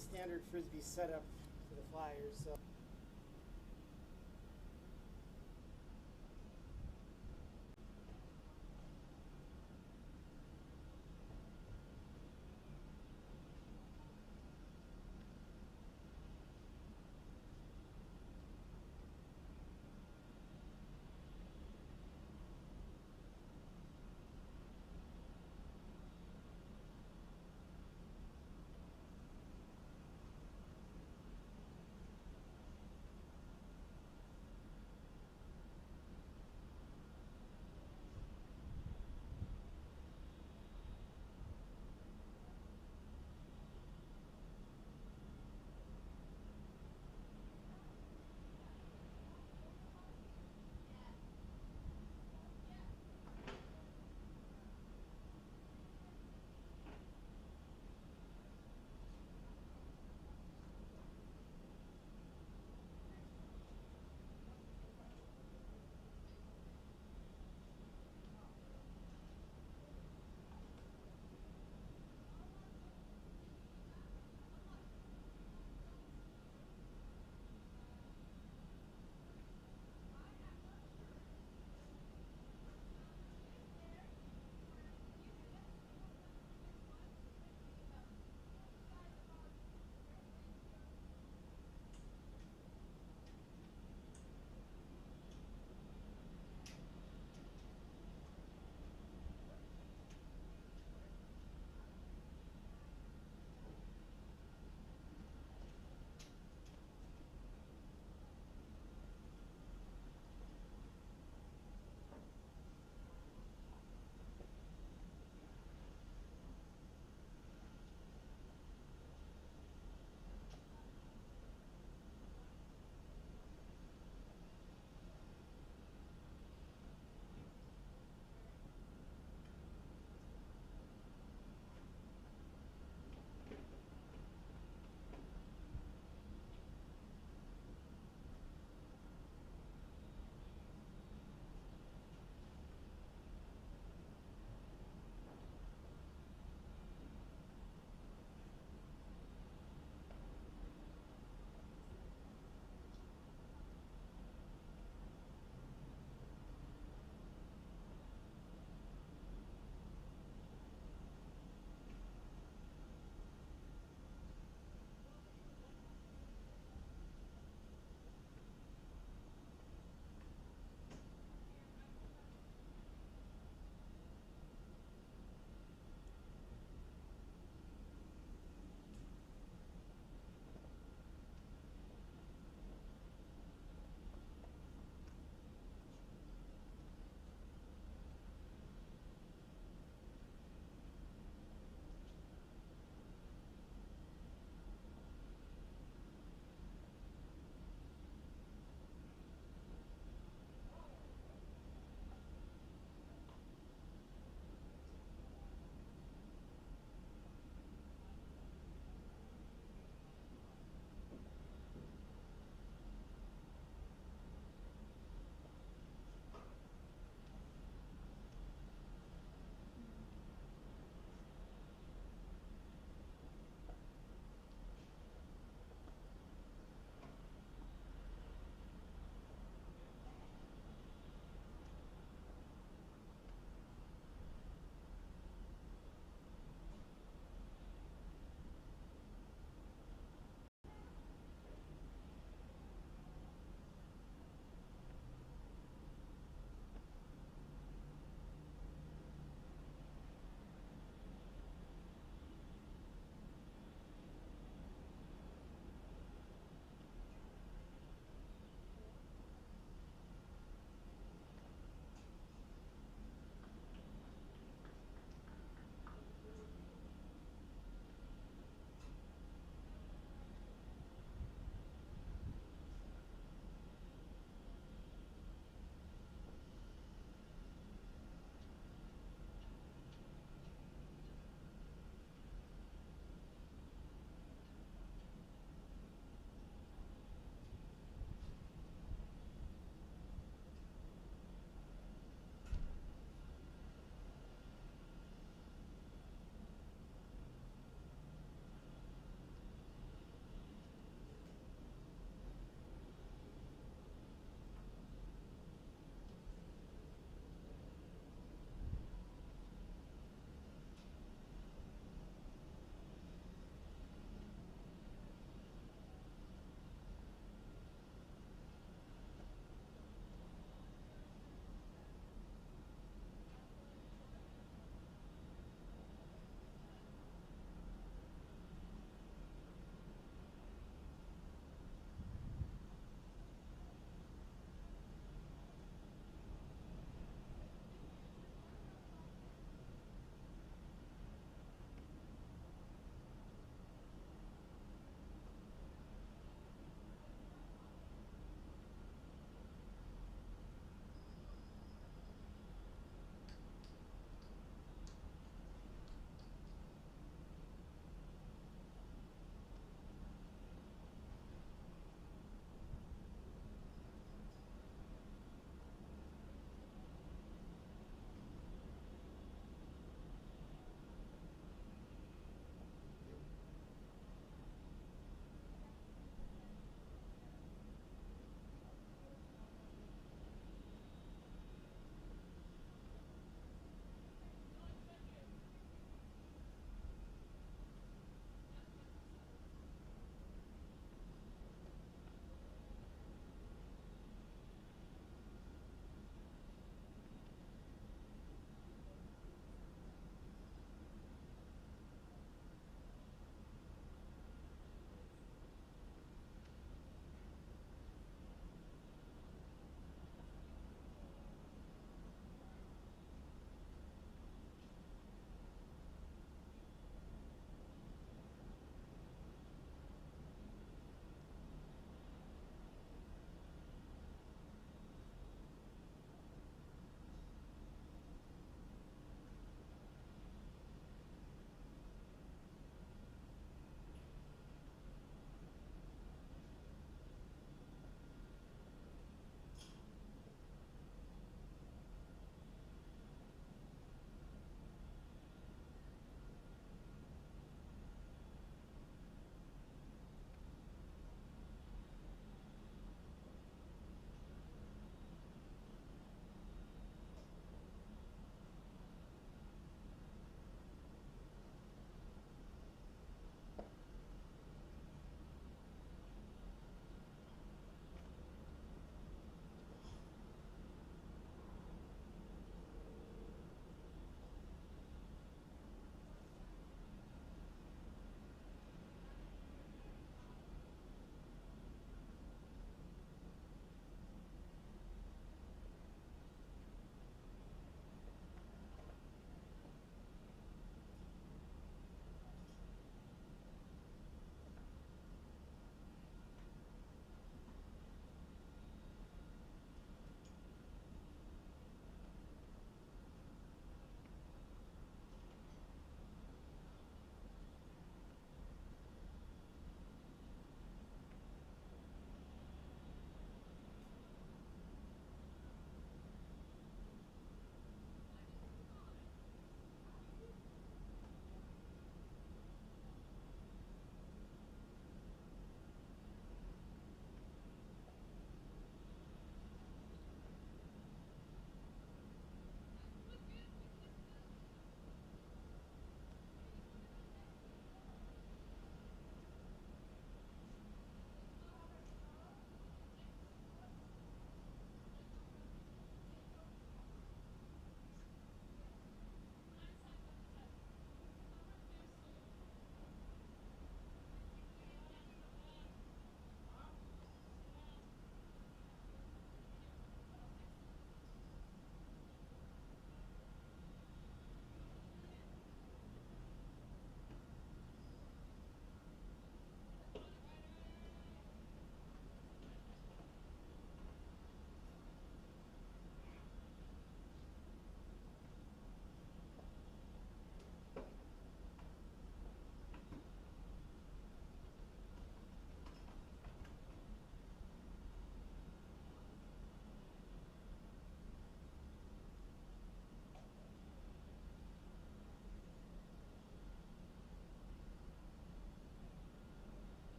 standard frisbee setup for the Flyers. So.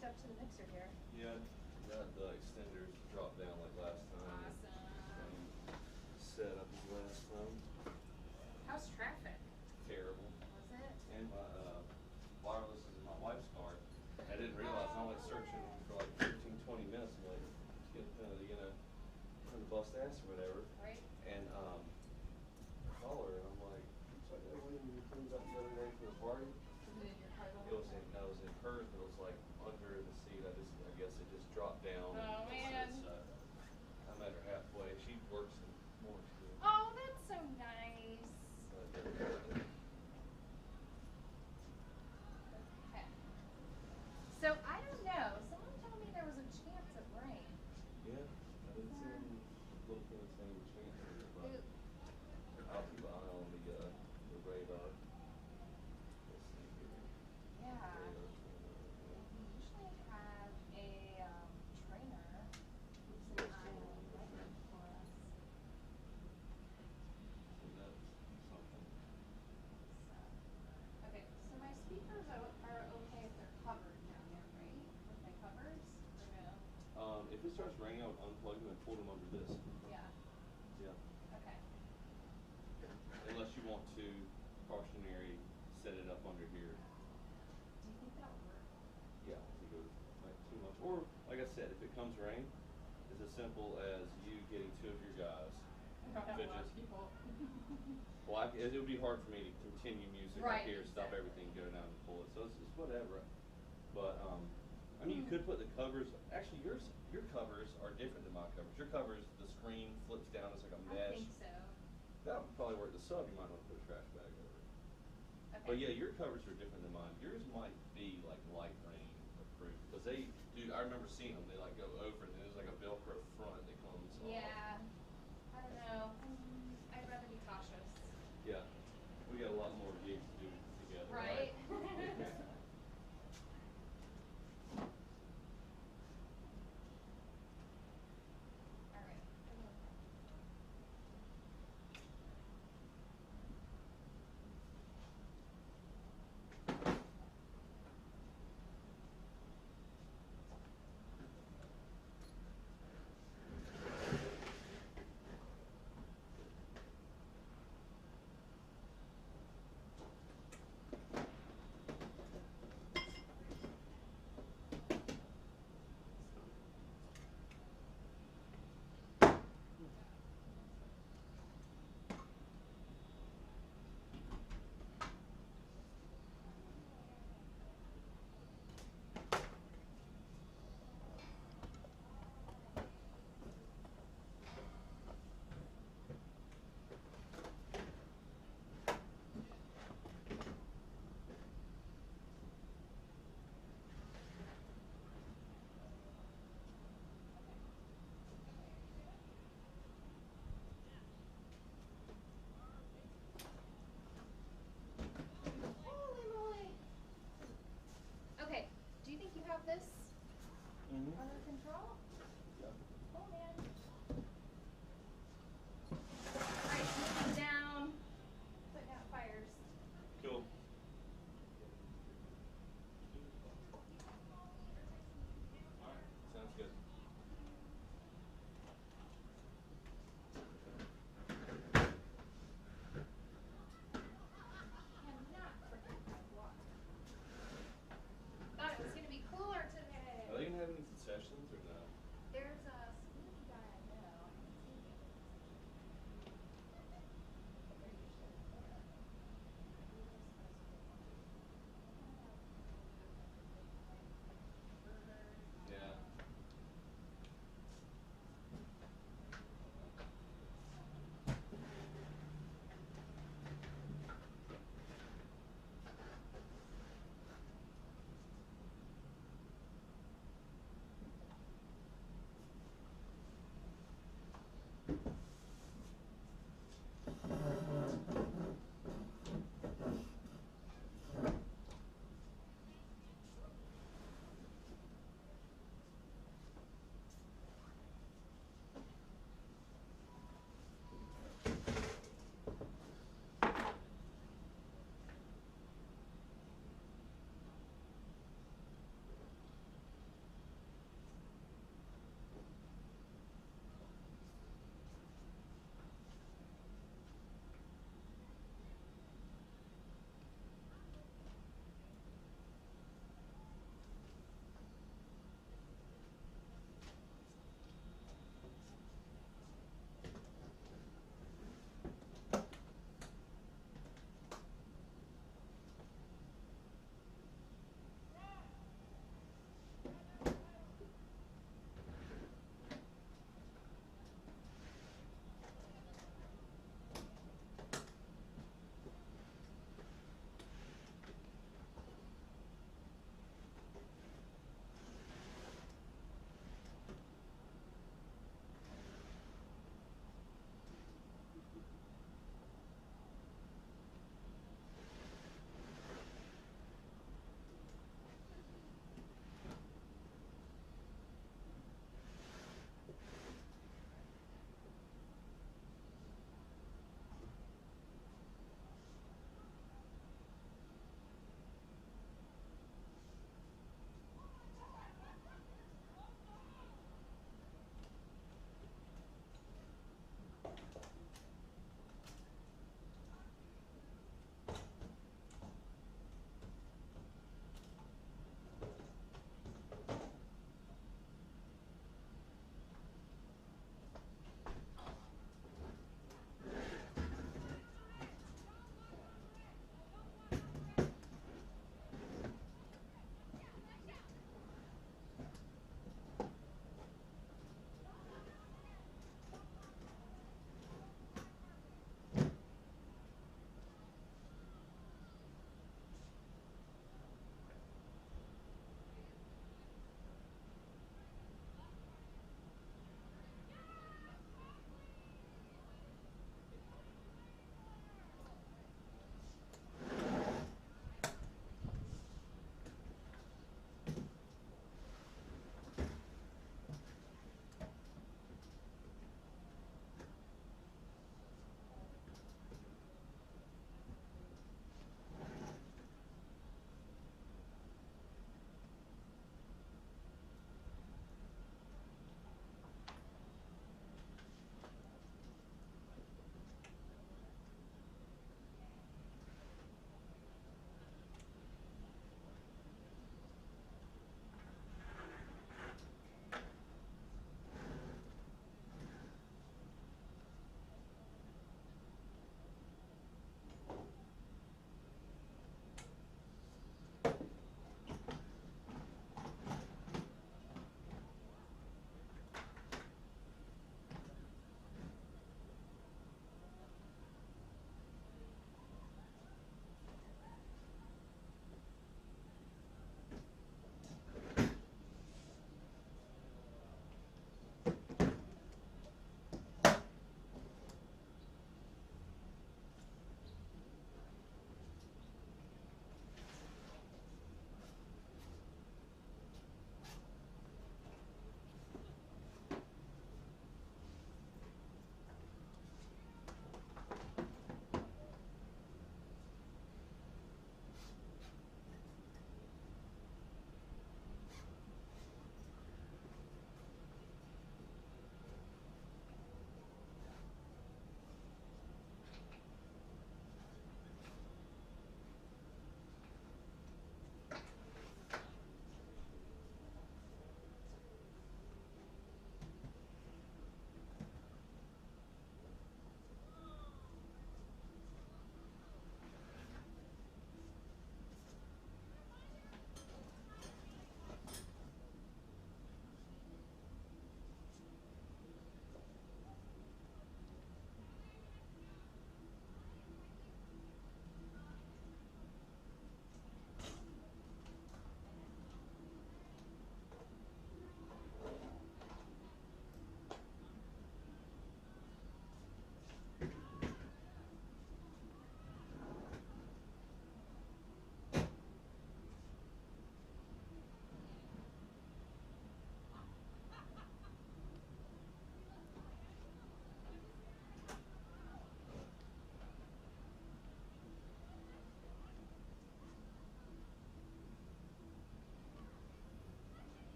hooked up to the mixer here. Yeah, got the extenders dropped down like last time. Awesome. Set up as last time. How's traffic? Terrible. Was it? And my wireless is in my wife's car. I didn't realize I'm like searching for like 15, 20 minutes. I'm like, get the bust ass or whatever. Right. And call her and I'm like, so I got one of your things up the other day for the party. Was it in your car the It whole was in time? I was in hers, but it was like under the seat. I guess it just dropped down. Oh, man. I met her halfway. She works in more too. Oh, that's so nice. But, Okay. So I don't know. Someone told me there was a chance of rain. yeah, I didn't see any little things saying chance of it, but Who- I'll keep an eye on the radar. Let's see here. Yeah. Radar. We usually have a trainer who's an eye on weather for us. So that's something. So, okay, so my speakers are okay if they're covered down there, right? With my covers? Or no? If it starts raining, I would unplug them and pull them under this. Yeah. Yeah. Okay. Unless you want to cautionary set it up under here. Do you think that'll work? Yeah, if it goes like too much. Or like I said, if it comes rain, it's as simple as you getting two of your guys. People. Well, it would be hard for me to continue music Right, up here, stop exactly. everything, go down and pull it. So it's whatever. But I mean, you could put the covers. Actually, your covers are different than my covers. Your covers, the screen flips down. It's like a I mesh. think so. That would probably work. The sub, you might want to put a trash bag over it. Okay. But yeah, your covers are different than mine. Yours might be like light rain approved because they do. I remember seeing them. They like go over and there's like a Velcro front that comes off. Yeah. I don't know. I'd rather be cautious. Yeah, we got a lot more gigs to do together. Right? All right. Holy moly. Okay. Do you think you have this Mm-hmm. under control? Yeah. Oh man. Alright, moving down. Putting out fires. Cool. All right. Sounds good. Cannot forget my water. Thought it was gonna be cooler today. Are they gonna have any concessions or no? There's a smoothie guy.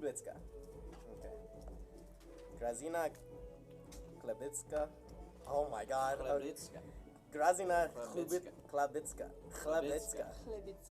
Klubitska. Okay. Grazina Klubitska. Oh my God. Klebitska. Grazina Klubitska. Klubitska. Klubitska. Klebitska.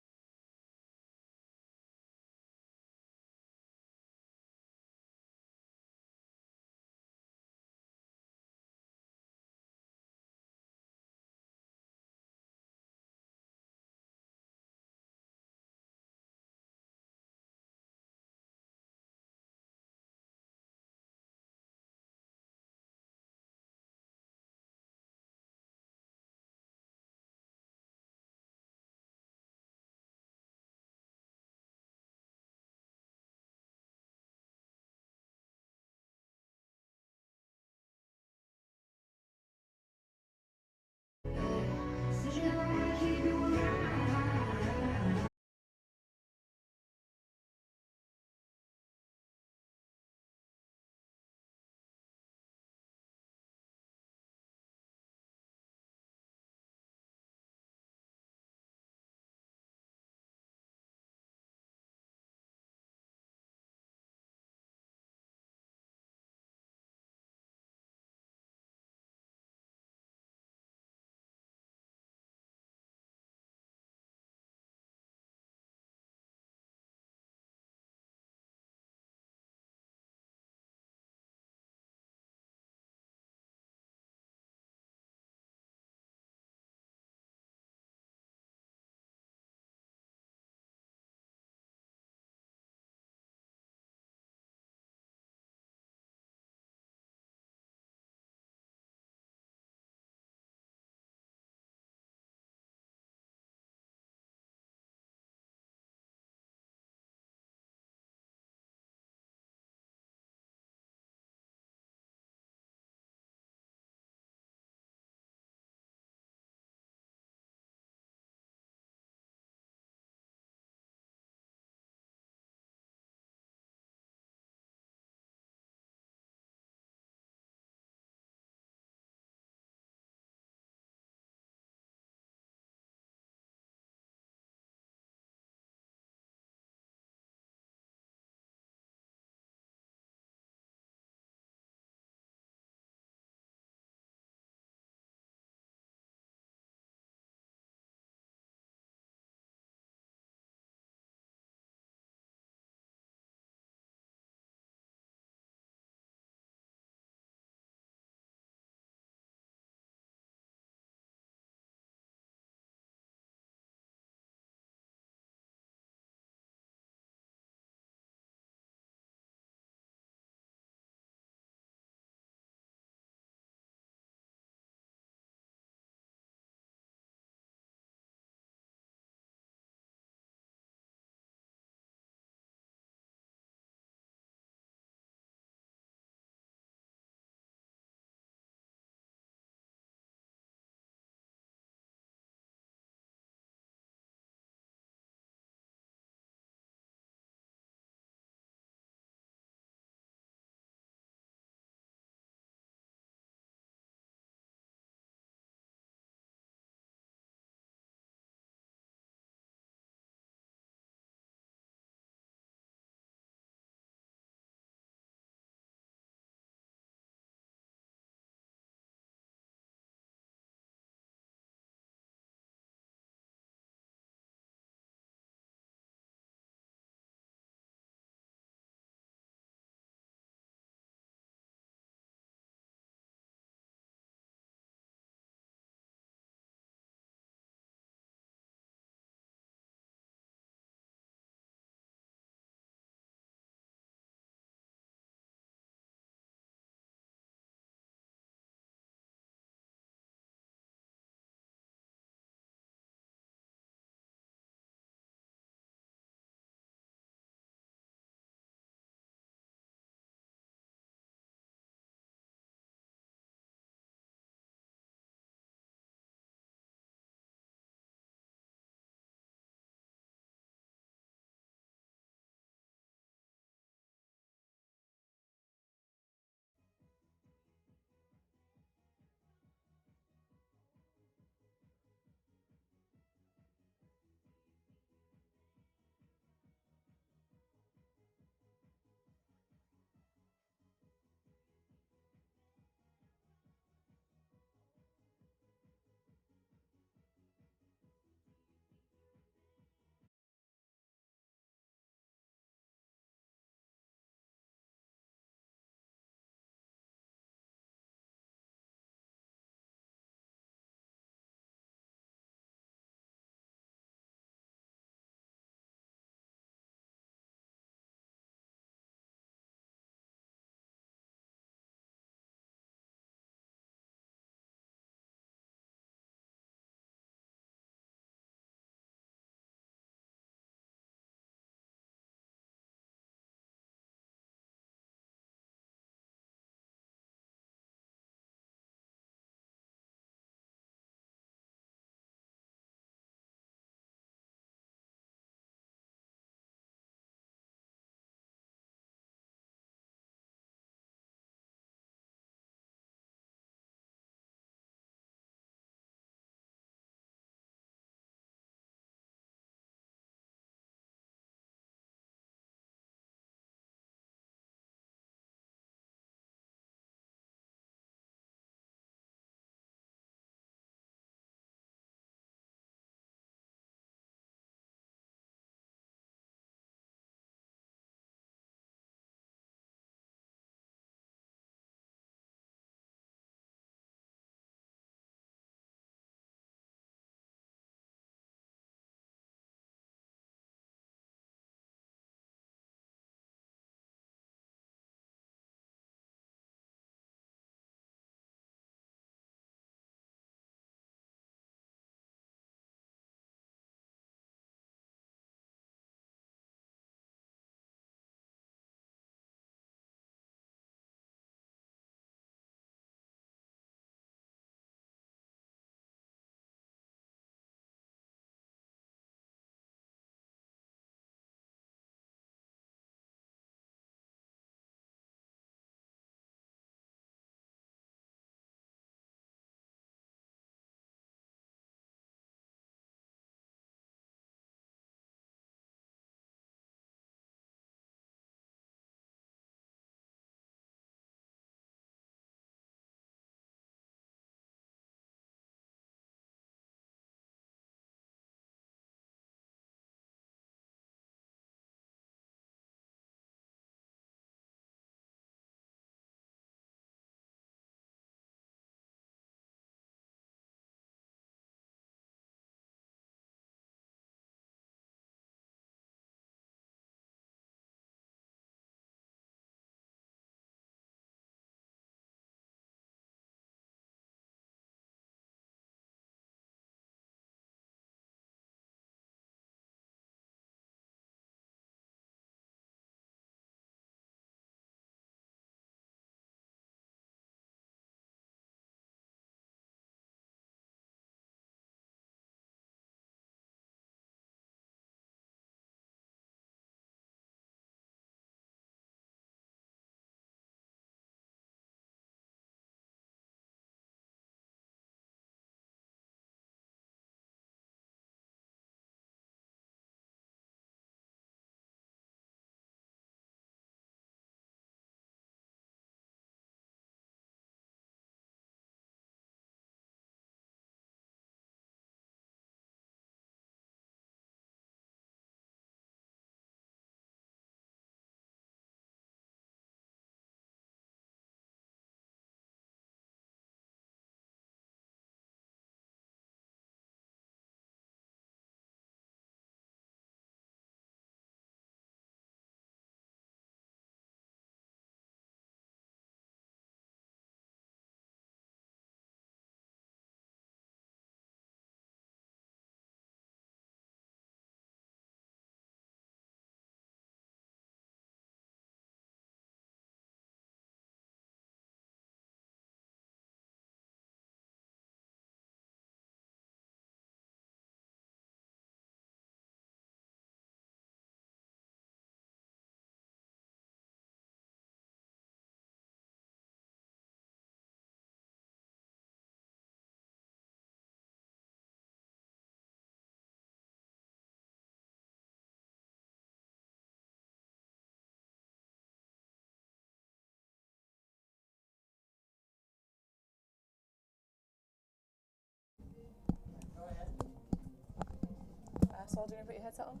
Sol, do you want to put your headset on?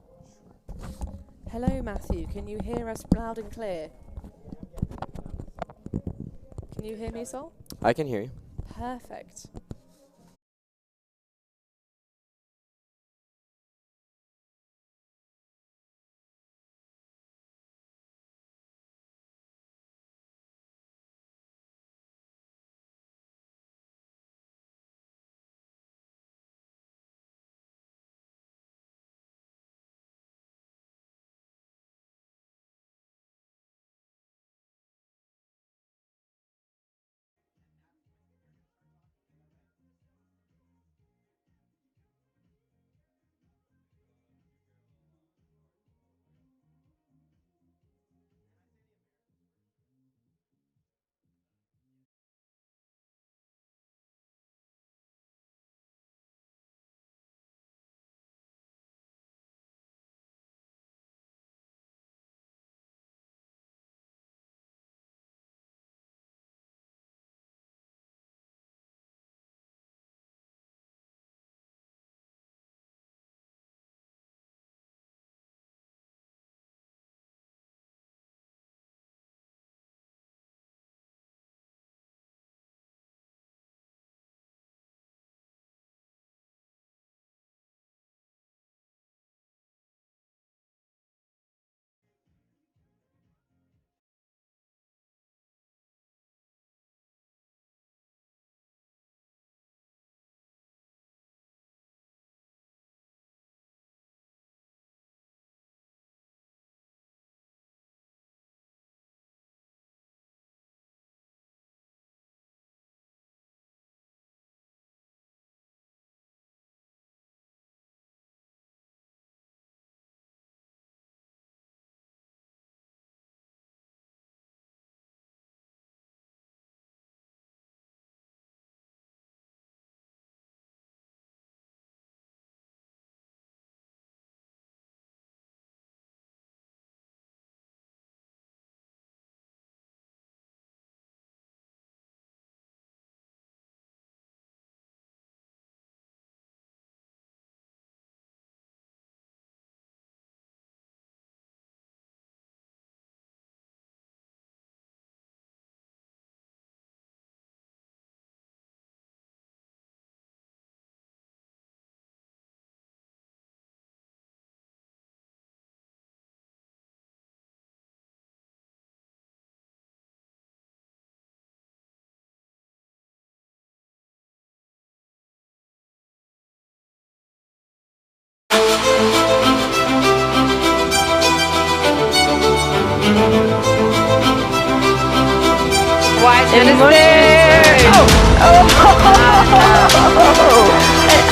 Hello, Matthew. Can you hear us loud and clear? Can you hear me, Sol? I can hear you. Perfect.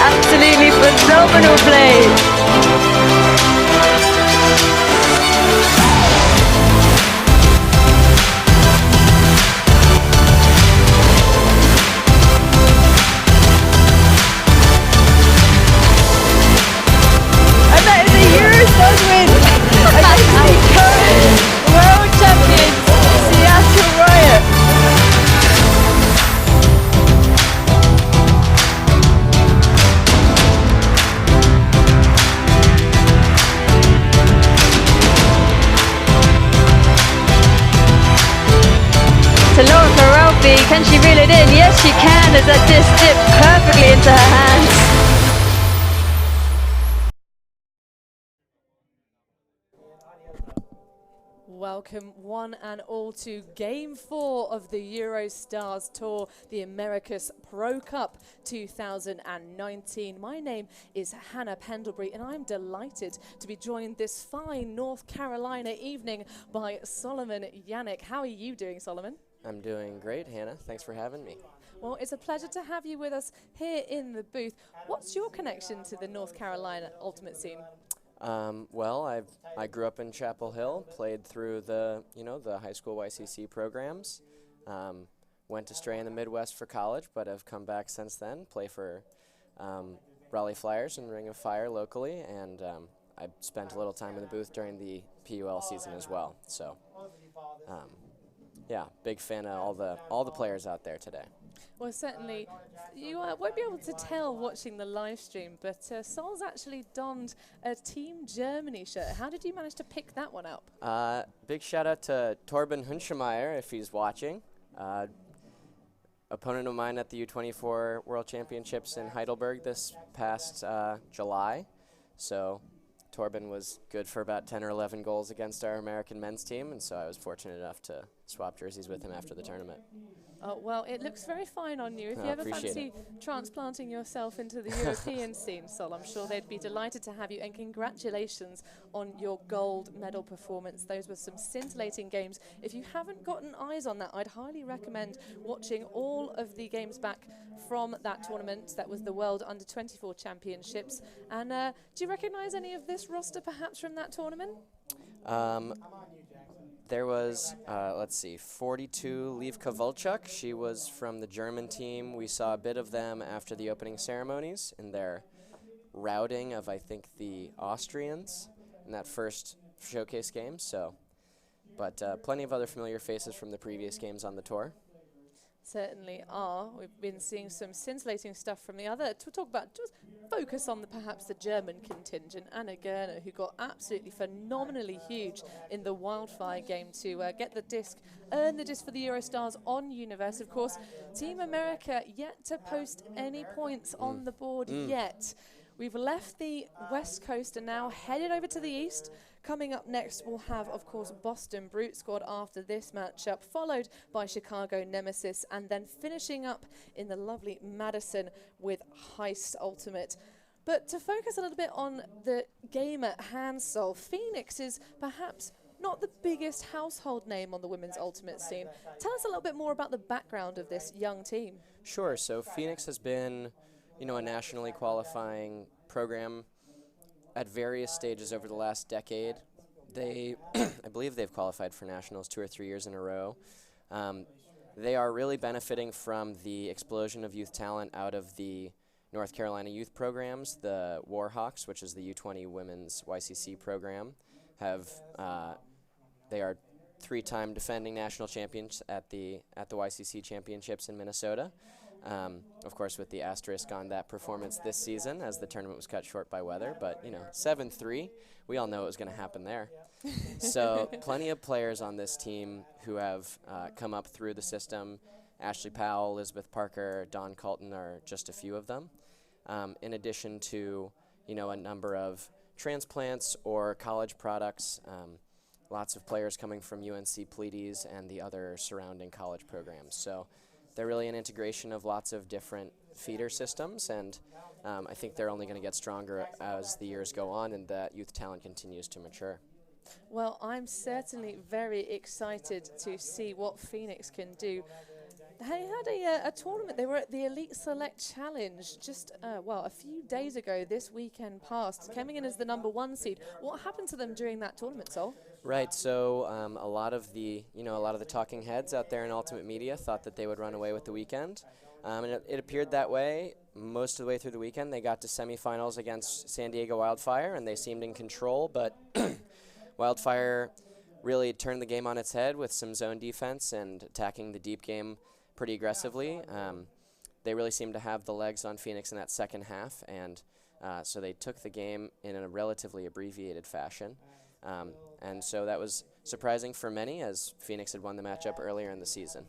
Absolutely phenomenal play. And that is a Eurostars win against the current world champions, Seattle Riot. To Laura Ferralfi, can she reel it in? Yes, she can, as that disc dipped perfectly into her hands. Welcome one and all to Game 4 of the Eurostars Tour, the Americus Pro Cup 2019. My name is Hannah Pendlebury and I'm delighted to be joined this fine North Carolina evening by Solomon Yannick. How are you doing, Solomon? I'm doing great, Hannah. Thanks for having me. Well, it's a pleasure to have you with us here in the booth. What's your connection to the North Carolina ultimate scene? Well, I grew up in Chapel Hill, played through the high school YCC programs, went to stray in the Midwest for college, but have come back since then, play for Raleigh Flyers and Ring of Fire locally, and I spent a little time in the booth during the PUL season as well. So, yeah, big fan of all the players out there today. Well, certainly, you won't be able to tell watching the live stream, but Sol's actually donned a Team Germany shirt. How did you manage to pick that one up? Big shout out to Torben Hunschemeyer if he's watching. Opponent of mine at the U24 World Championships in Heidelberg this past July. So Torben was good for about 10 or 11 goals against our American men's team, and so I was fortunate enough to swap jerseys with him after the tournament. Oh, well, it looks very fine on you. If you I ever appreciate fancy transplanting yourself into the European scene, Sol, I'm sure they'd be delighted to have you. And congratulations on your gold medal performance. Those were some scintillating games. If you haven't gotten eyes on that, I'd highly recommend watching all of the games back from that tournament. That was the World Under-24 Championships. And do you recognise any of this roster perhaps from that tournament? There was, let's see, 42 Liv Kovalchuk. She was from the German team. We saw a bit of them after the opening ceremonies in their routing of, I think, the Austrians in that first showcase game. So, but plenty of other familiar faces from the previous games on the tour. Certainly are. We've been seeing some scintillating stuff from the other. To talk about, just focus on perhaps the German contingent. Anna Gerner, who got absolutely phenomenally huge in the wildfire game to get the disc, earn the disc for the Eurostars on Universe. Of course, Team America yet to post any points on the board yet. We've left the West Coast and now headed over to the East. Coming up next, we'll have, of course, Boston Brute Squad after this matchup, followed by Chicago Nemesis, and then finishing up in the lovely Madison with Heist Ultimate. But to focus a little bit on the game at hand, Sol, Phoenix is perhaps not the biggest household name on the women's ultimate scene. Tell us a little bit more about the background of this young team. Sure. So Phoenix has been, you know, a nationally qualifying program at various stages over the last decade. They, I believe they've qualified for nationals 2 or 3 years in a row. They are really benefiting from the explosion of youth talent out of the North Carolina youth programs. The Warhawks, which is the U20 women's YCC program, they are 3-time defending national champions at the YCC championships in Minnesota. Of course, with the asterisk on that performance this season, as the tournament was cut short by weather. But, you know, 7-3, we all know what was going to happen there. So plenty of players on this team who have come up through the system. Ashley Powell, Elizabeth Parker, Dawn Colton are just a few of them. In addition to, you know, a number of transplants or college products. Lots of players coming from UNC Pleiades and the other surrounding college programs. So they're really an integration of lots of different feeder systems, and I think they're only going to get stronger as the years go on and that youth talent continues to mature. Well, I'm certainly very excited to see what Phoenix can do. They had a tournament. They were at the Elite Select Challenge just, a few days ago, this weekend past, coming in as the #1 seed. What happened to them during that tournament, Sol? Right, so a lot of the talking heads out there in Ultimate Media thought that they would run away with the weekend. And it appeared that way most of the way through the weekend. They got to semifinals against San Diego Wildfire, and they seemed in control, but Wildfire really turned the game on its head with some zone defense and attacking the deep game pretty aggressively. They really seemed to have the legs on Phoenix in that second half, and so they took the game in a relatively abbreviated fashion. And so that was surprising for many, as Phoenix had won the matchup earlier in the season.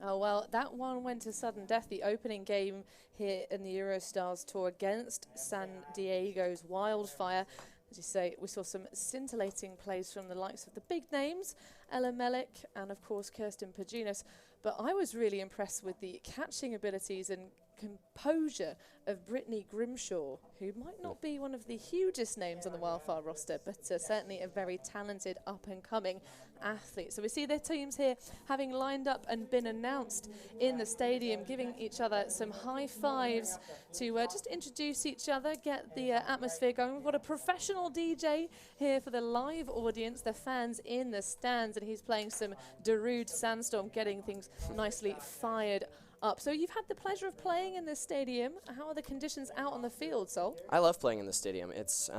Oh, well, that one went to sudden death. The opening game here in the Eurostars Tour against San Diego's Wildfire. As you say, we saw some scintillating plays from the likes of the big names, Ella Melik and, of course, Kirsten Paginas. But I was really impressed with the catching abilities and composure of Brittany Grimshaw, who might not be one of the hugest names on the Wildfire roster, but certainly a very talented up-and-coming athlete. So we see their teams here having lined up and been announced in the stadium, giving each other some high fives to just introduce each other, get the atmosphere going. We've got a professional DJ here for the live audience, the fans in the stands, and he's playing some Darude Sandstorm, getting things nicely fired up. So you've had the pleasure of playing in this stadium. How are the conditions out on the field, Sol? I love playing in the stadium. It's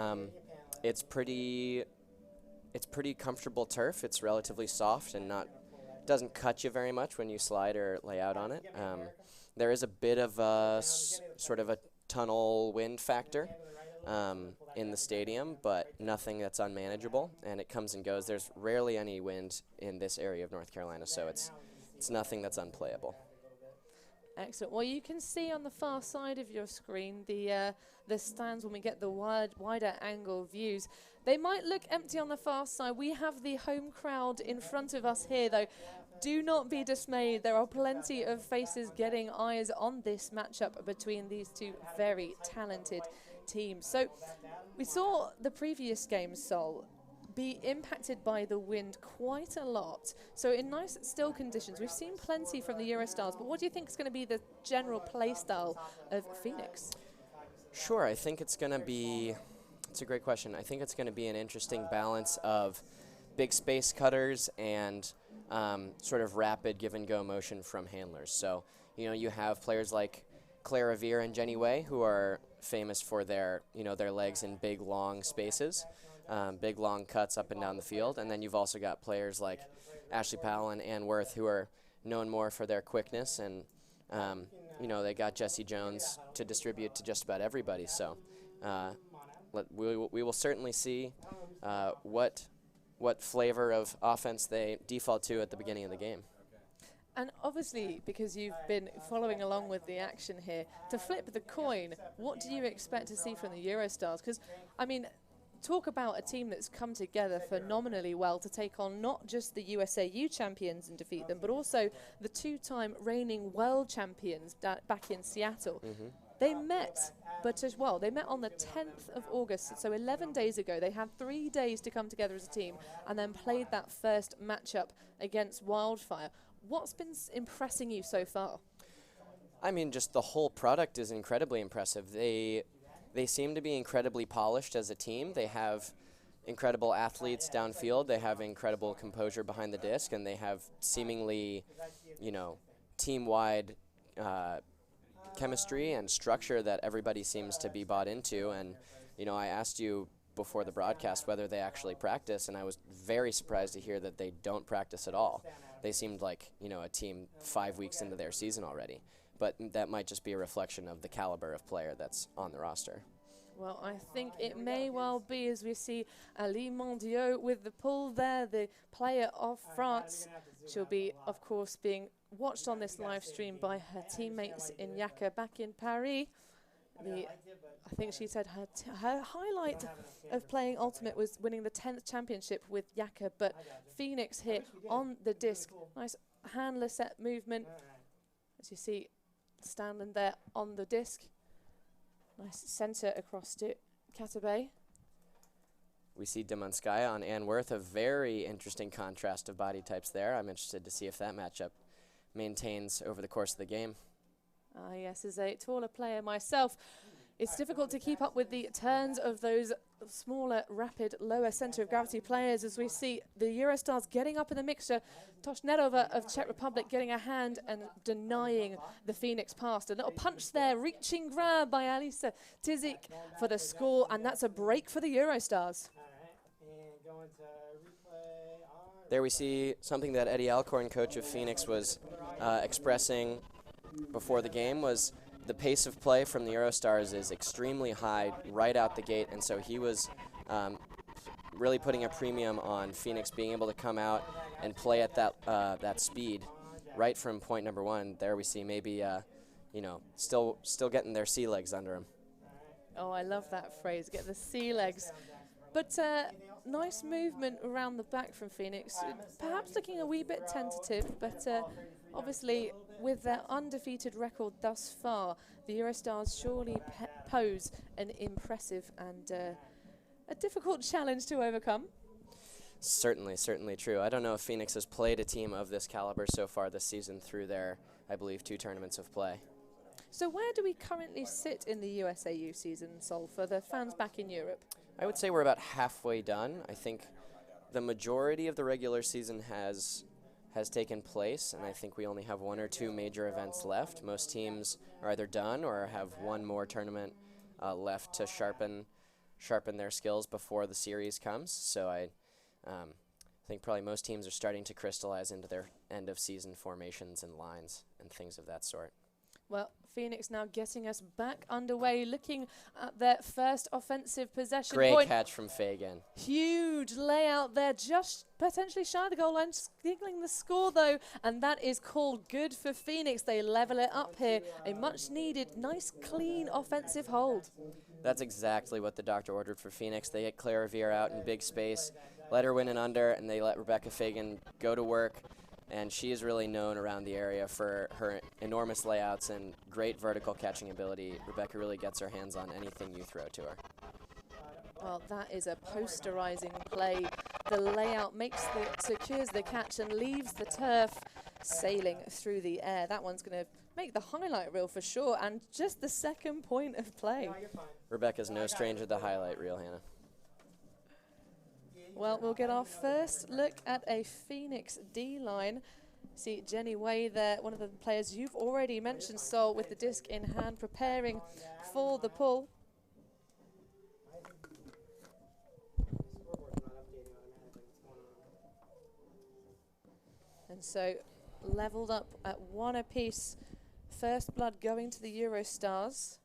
pretty comfortable turf. It's relatively soft and not doesn't cut you very much when you slide or lay out on it. There is a bit of a sort of a tunnel wind factor in the stadium, but nothing that's unmanageable, and it comes and goes. There's rarely any wind in this area of North Carolina, so it's nothing that's unplayable. Excellent. Well, you can see on the far side of your screen the stands when we get the wider angle views. They might look empty on the far side. We have the home crowd in front of us here, though. Do not be dismayed. There are plenty of faces getting eyes on this matchup between these two very talented teams. So we saw the previous game, Sol, be impacted by the wind quite a lot. So in nice still conditions, we've seen plenty from the Eurostars, but what do you think is going to be the general play style of Phoenix? Sure, I think it's going to be, it's a great question. I think it's going to be an interesting balance of big space cutters and sort of rapid give-and-go motion from handlers. So, you know, you have players like Clara Veer and Jenny Way, who are famous for their, you know, their legs in big, long spaces, big, long cuts up and down the field. And then you've also got players like Ashley Powell and Ann Worth, who are known more for their quickness. And, you know, they got Jessie Jones to distribute to just about everybody. So we will certainly see what flavor of offense they default to at the beginning of the game. And obviously, because you've been following along with the action here, to flip the coin, what do you expect to see from the Eurostars? Because, I mean, talk about a team that's come together phenomenally well to take on not just the USAU champions and defeat them, but also the two-time reigning world champions back in Seattle. They met, but as well, they met on the 10th of August, so 11 days ago. They had 3 days to come together as a team and then played that first matchup against Wildfire. What's been impressing you so far? I mean, just the whole product is incredibly impressive. They seem to be incredibly polished as a team. They have incredible athletes downfield. They have incredible composure behind the disc, and they have seemingly, you know, team-wide chemistry and structure that everybody seems to be bought into. And, you know, I asked you before the broadcast whether they actually practice, and I was very surprised to hear that they don't practice at all. They seemed like, you know, a team 5 weeks into their season already. But that might just be a reflection of the caliber of player that's on the roster. Well, I think it may well be, as we see Ali Mondiaux with the pull there, the player of France. She'll be, of course, being watched on this live stream by her teammates in Yaka back in Paris. I think she said her highlight of playing Ultimate was winning the 10th championship with Yaka, but Phoenix here on the disc. Nice handler set movement. As you see, Stanley there on the disc. Nice center across to Katabe. We see Demonskaya on Ann Worth, a very interesting contrast of body types there. I'm interested to see if that matchup maintains over the course of the game. Yes, as a taller player myself, it's difficult to keep up with the turns of those smaller, rapid, lower center of gravity players, as we see the Eurostars getting up in the mixture. Toshnedova of Czech Republic getting a hand and denying the Phoenix pass. A little punch there, reaching grab by Alisa Tizik for the score, and that's a break for the Eurostars. There we see something that Eddie Alcorn, coach of Phoenix, was expressing before the game, was the pace of play from the Eurostars is extremely high right out the gate, and so he was really putting a premium on Phoenix being able to come out and play at that speed right from point number one. There we see maybe, you know, still getting their sea legs under him. Oh, I love that phrase, get the sea legs. But nice movement around the back from Phoenix, perhaps looking a wee bit tentative, but obviously with their undefeated record thus far, the Eurostars surely pose an impressive and a difficult challenge to overcome. Certainly true. I don't know if Phoenix has played a team of this caliber so far this season through their, I believe, 2 tournaments of play. So where do we currently sit in the USAU season, Sol, for the fans back in Europe? I would say we're about halfway done. I think the majority of the regular season has taken place, and I think we only have 1 or 2 major events left. Most teams are either done or have one more tournament left to sharpen their skills before the series comes. So think probably most teams are starting to crystallize into their end of season formations and lines and things of that sort. Well, Phoenix now getting us back underway, looking at their first offensive possession Great point. catch from Fagan. Huge layout there, just potentially shy of the goal line, stealing the score though, and that is called good for Phoenix. They level it up here. A much needed, nice, clean offensive hold. That's exactly what the doctor ordered for Phoenix. They get Clara Veer out in big space, let her win an under, and they let Rebecca Fagan go to work. And she is really known around the area for her enormous layouts and great vertical catching ability. Rebecca really gets her hands on anything you throw to her. Well, that is a posterizing play. The layout secures the catch and leaves the turf sailing through the air. That one's going to make the highlight reel for sure, and just the second point of play. Rebecca's no stranger to the highlight reel, Hannah. Well, we'll get our first look at a Phoenix D-line. See Jenny Way there, one of the players you've already mentioned, Sol, with the disc in hand, preparing for the pull. And so leveled up at 1 apiece. First blood going to the Eurostars.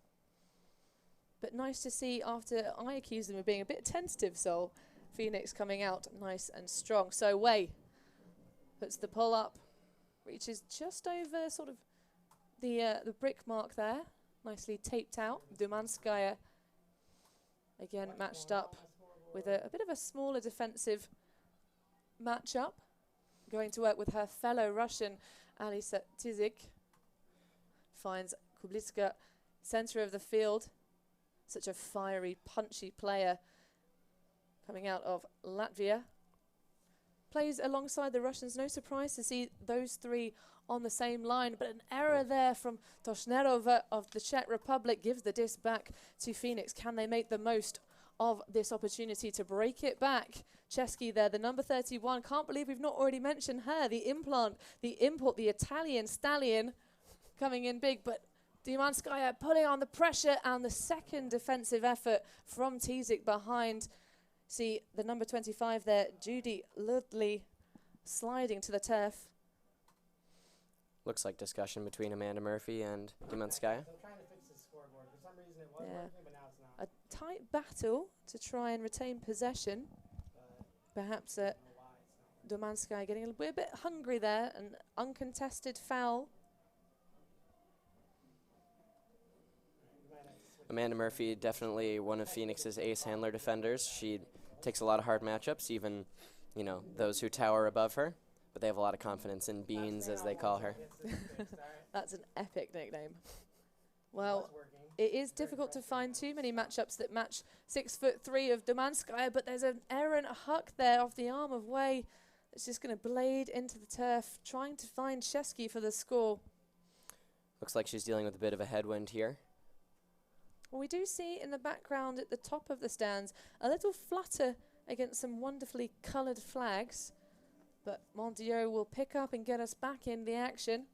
But nice to see, after I accused them of being a bit tentative, Sol, Phoenix coming out nice and strong. So Way puts the pull up, reaches just over sort of the brick mark there, nicely taped out. Dumanskaya again matched up with a bit of a smaller defensive matchup, going to work with her fellow Russian Alisa Tizik. Finds Kublitska center of the field. Such a fiery, punchy player coming out of Latvia. Plays alongside the Russians. No surprise to see those three on the same line, but an error there from Toshnerova of the Czech Republic gives the disc back to Phoenix. Can they make the most of this opportunity to break it back? Chesky there, the number 31. Can't believe we've not already mentioned her. The implant, the import, the Italian stallion coming in big, but Dumanskaya putting on the pressure, and the second defensive effort from Tizik behind. See the number 25 there, Judy Ludley, sliding to the turf. Looks like discussion between Amanda Murphy and Dumanskaya. They're trying to fix the scoreboard. For some reason it was working, but now it's not. A tight battle to try and retain possession. Perhaps Dumanskaya getting a bit hungry there. An uncontested foul. Amanda Murphy, definitely one of Phoenix's ace handler defenders. She takes a lot of hard matchups, even, you know, those who tower above her. But they have a lot of confidence in Beans, as they call her. That's an epic nickname. Well, it is difficult to find too many matchups that match 6'3" of Dumanskaya, but there's an errant huck there off the arm of Way. It's just going to blade into the turf, trying to find Chesky for the score. Looks like she's dealing with a bit of a headwind here. Well, we do see in the background at the top of the stands a little flutter against some wonderfully coloured flags. But Mondiaux will pick up and get us back in the action.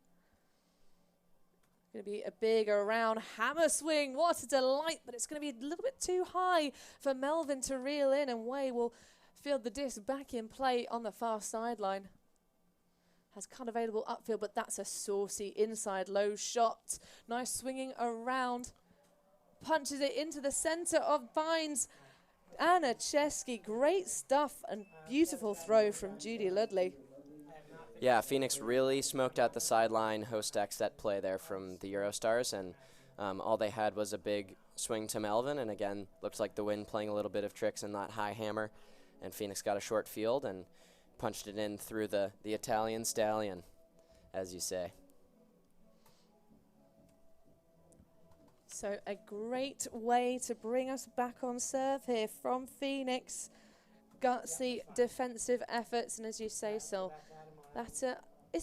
Going to be a big around hammer swing. What a delight, but it's going to be a little bit too high for Melvin to reel in, and Way will field the disc back in play on the far sideline. Has cut available upfield, but that's a saucy inside low shot. Nice swinging around. Punches it into the centre of Vines. Anna Chesky, great stuff and beautiful throw from Judy Ludley. Yeah, Phoenix really smoked out the sideline host deck set play there from the Eurostars, and all they had was a big swing to Melvin, and again, looked like the wind playing a little bit of tricks in that high hammer, and Phoenix got a short field and punched it in through the Italian stallion, as you say. So a great way to bring us back on serve here from Phoenix. Gutsy defensive efforts, and as you say, Sol, it's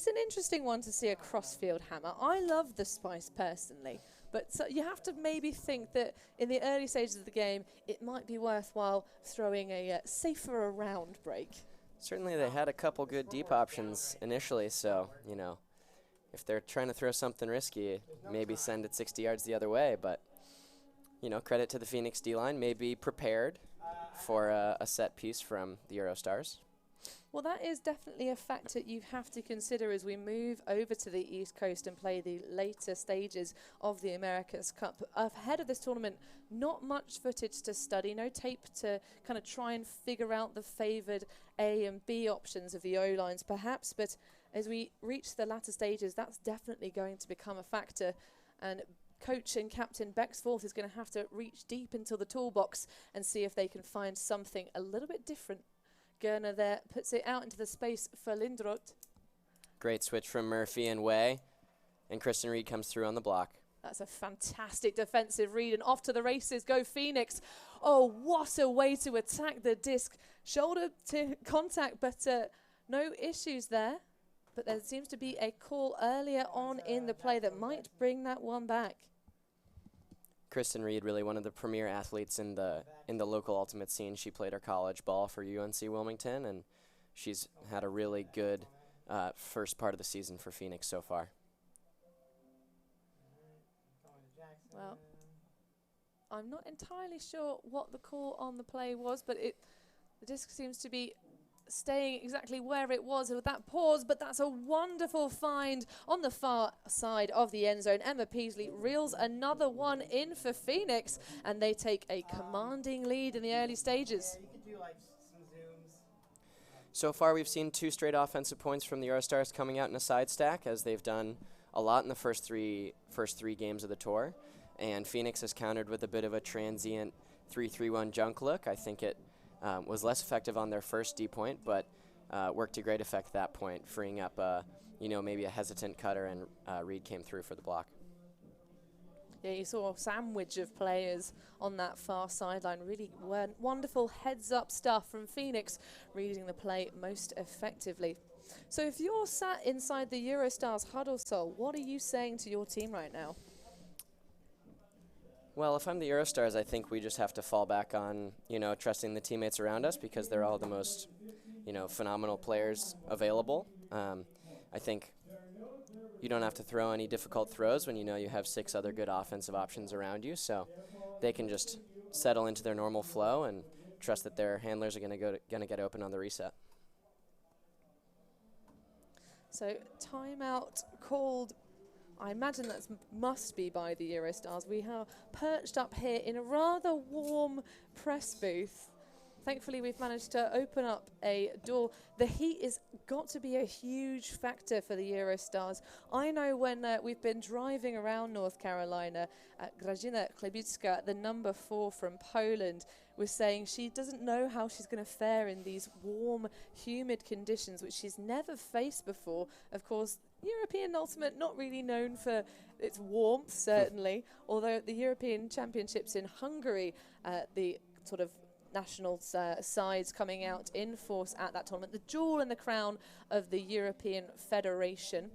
an interesting one to see a crossfield hammer. I love the spice personally, but so you have to maybe think that in the early stages of the game, it might be worthwhile throwing a safer around break. Certainly they had a couple good deep options initially, so, you know, if they're trying to throw something risky, maybe send it 60 yards the other way. But, you know, credit to the Phoenix D-line, maybe prepared for a set piece from the Eurostars. Well, that is definitely a factor you have to consider as we move over to the East Coast and play the later stages of the Americas Cup. Ahead of this tournament, not much footage to study, no tape to kind of try and figure out the favoured A and B options of the O-lines perhaps, but as we reach the latter stages, that's definitely going to become a factor, and coach and captain Bexforth is going to have to reach deep into the toolbox and see if they can find something a little bit different. Gerner there puts it out into the space for Lindroth. Great switch from Murphy and Way, and Kristen Reed comes through on the block. That's a fantastic defensive read, and off to the races go Phoenix. Oh, what a way to attack the disc. Shoulder to contact, but no issues there. But there seems to be a call earlier on in the play that might bring that one back. Kristen Reed, really one of the premier athletes in the local ultimate scene. She played her college ball for UNC Wilmington, and she's had a really good first part of the season for Phoenix so far. Well, I'm not entirely sure what the call on the play was, but the disc seems to be staying exactly where it was with that pause, but that's a wonderful find on the far side of the end zone. Emma Peasley reels another one in for Phoenix, and they take a commanding lead in the early stages. Yeah, you could do like some zooms. So far, we've seen 2 straight offensive points from the Eurostars coming out in a side stack, as they've done a lot in the first three games of the tour. And Phoenix has countered with a bit of a transient 3-3-1 junk look. I think it was less effective on their first D point, but worked to great effect that point, freeing up, maybe a hesitant cutter, and Reed came through for the block. Yeah, you saw a sandwich of players on that far sideline. Really wonderful heads-up stuff from Phoenix, reading the play most effectively. So if you're sat inside the Eurostars huddle, Sol, what are you saying to your team right now? Well, if I'm the Eurostars, I think we just have to fall back on, trusting the teammates around us, because they're all the most, phenomenal players available. I think you don't have to throw any difficult throws when you know you have 6 other good offensive options around you, so they can just settle into their normal flow and trust that their handlers are going to get open on the reset. So timeout called. I imagine that must be by the Eurostars. We are perched up here in a rather warm press booth. Thankfully, we've managed to open up a door. The heat has got to be a huge factor for the Eurostars. I know when we've been driving around North Carolina, Grażyna Klebicka, the number 4 from Poland, was saying she doesn't know how she's going to fare in these warm, humid conditions, which she's never faced before. Of course, European Ultimate, not really known for its warmth, certainly, although the European Championships in Hungary, the sort of national sides coming out in force at that tournament, the jewel in the crown of the European Federation.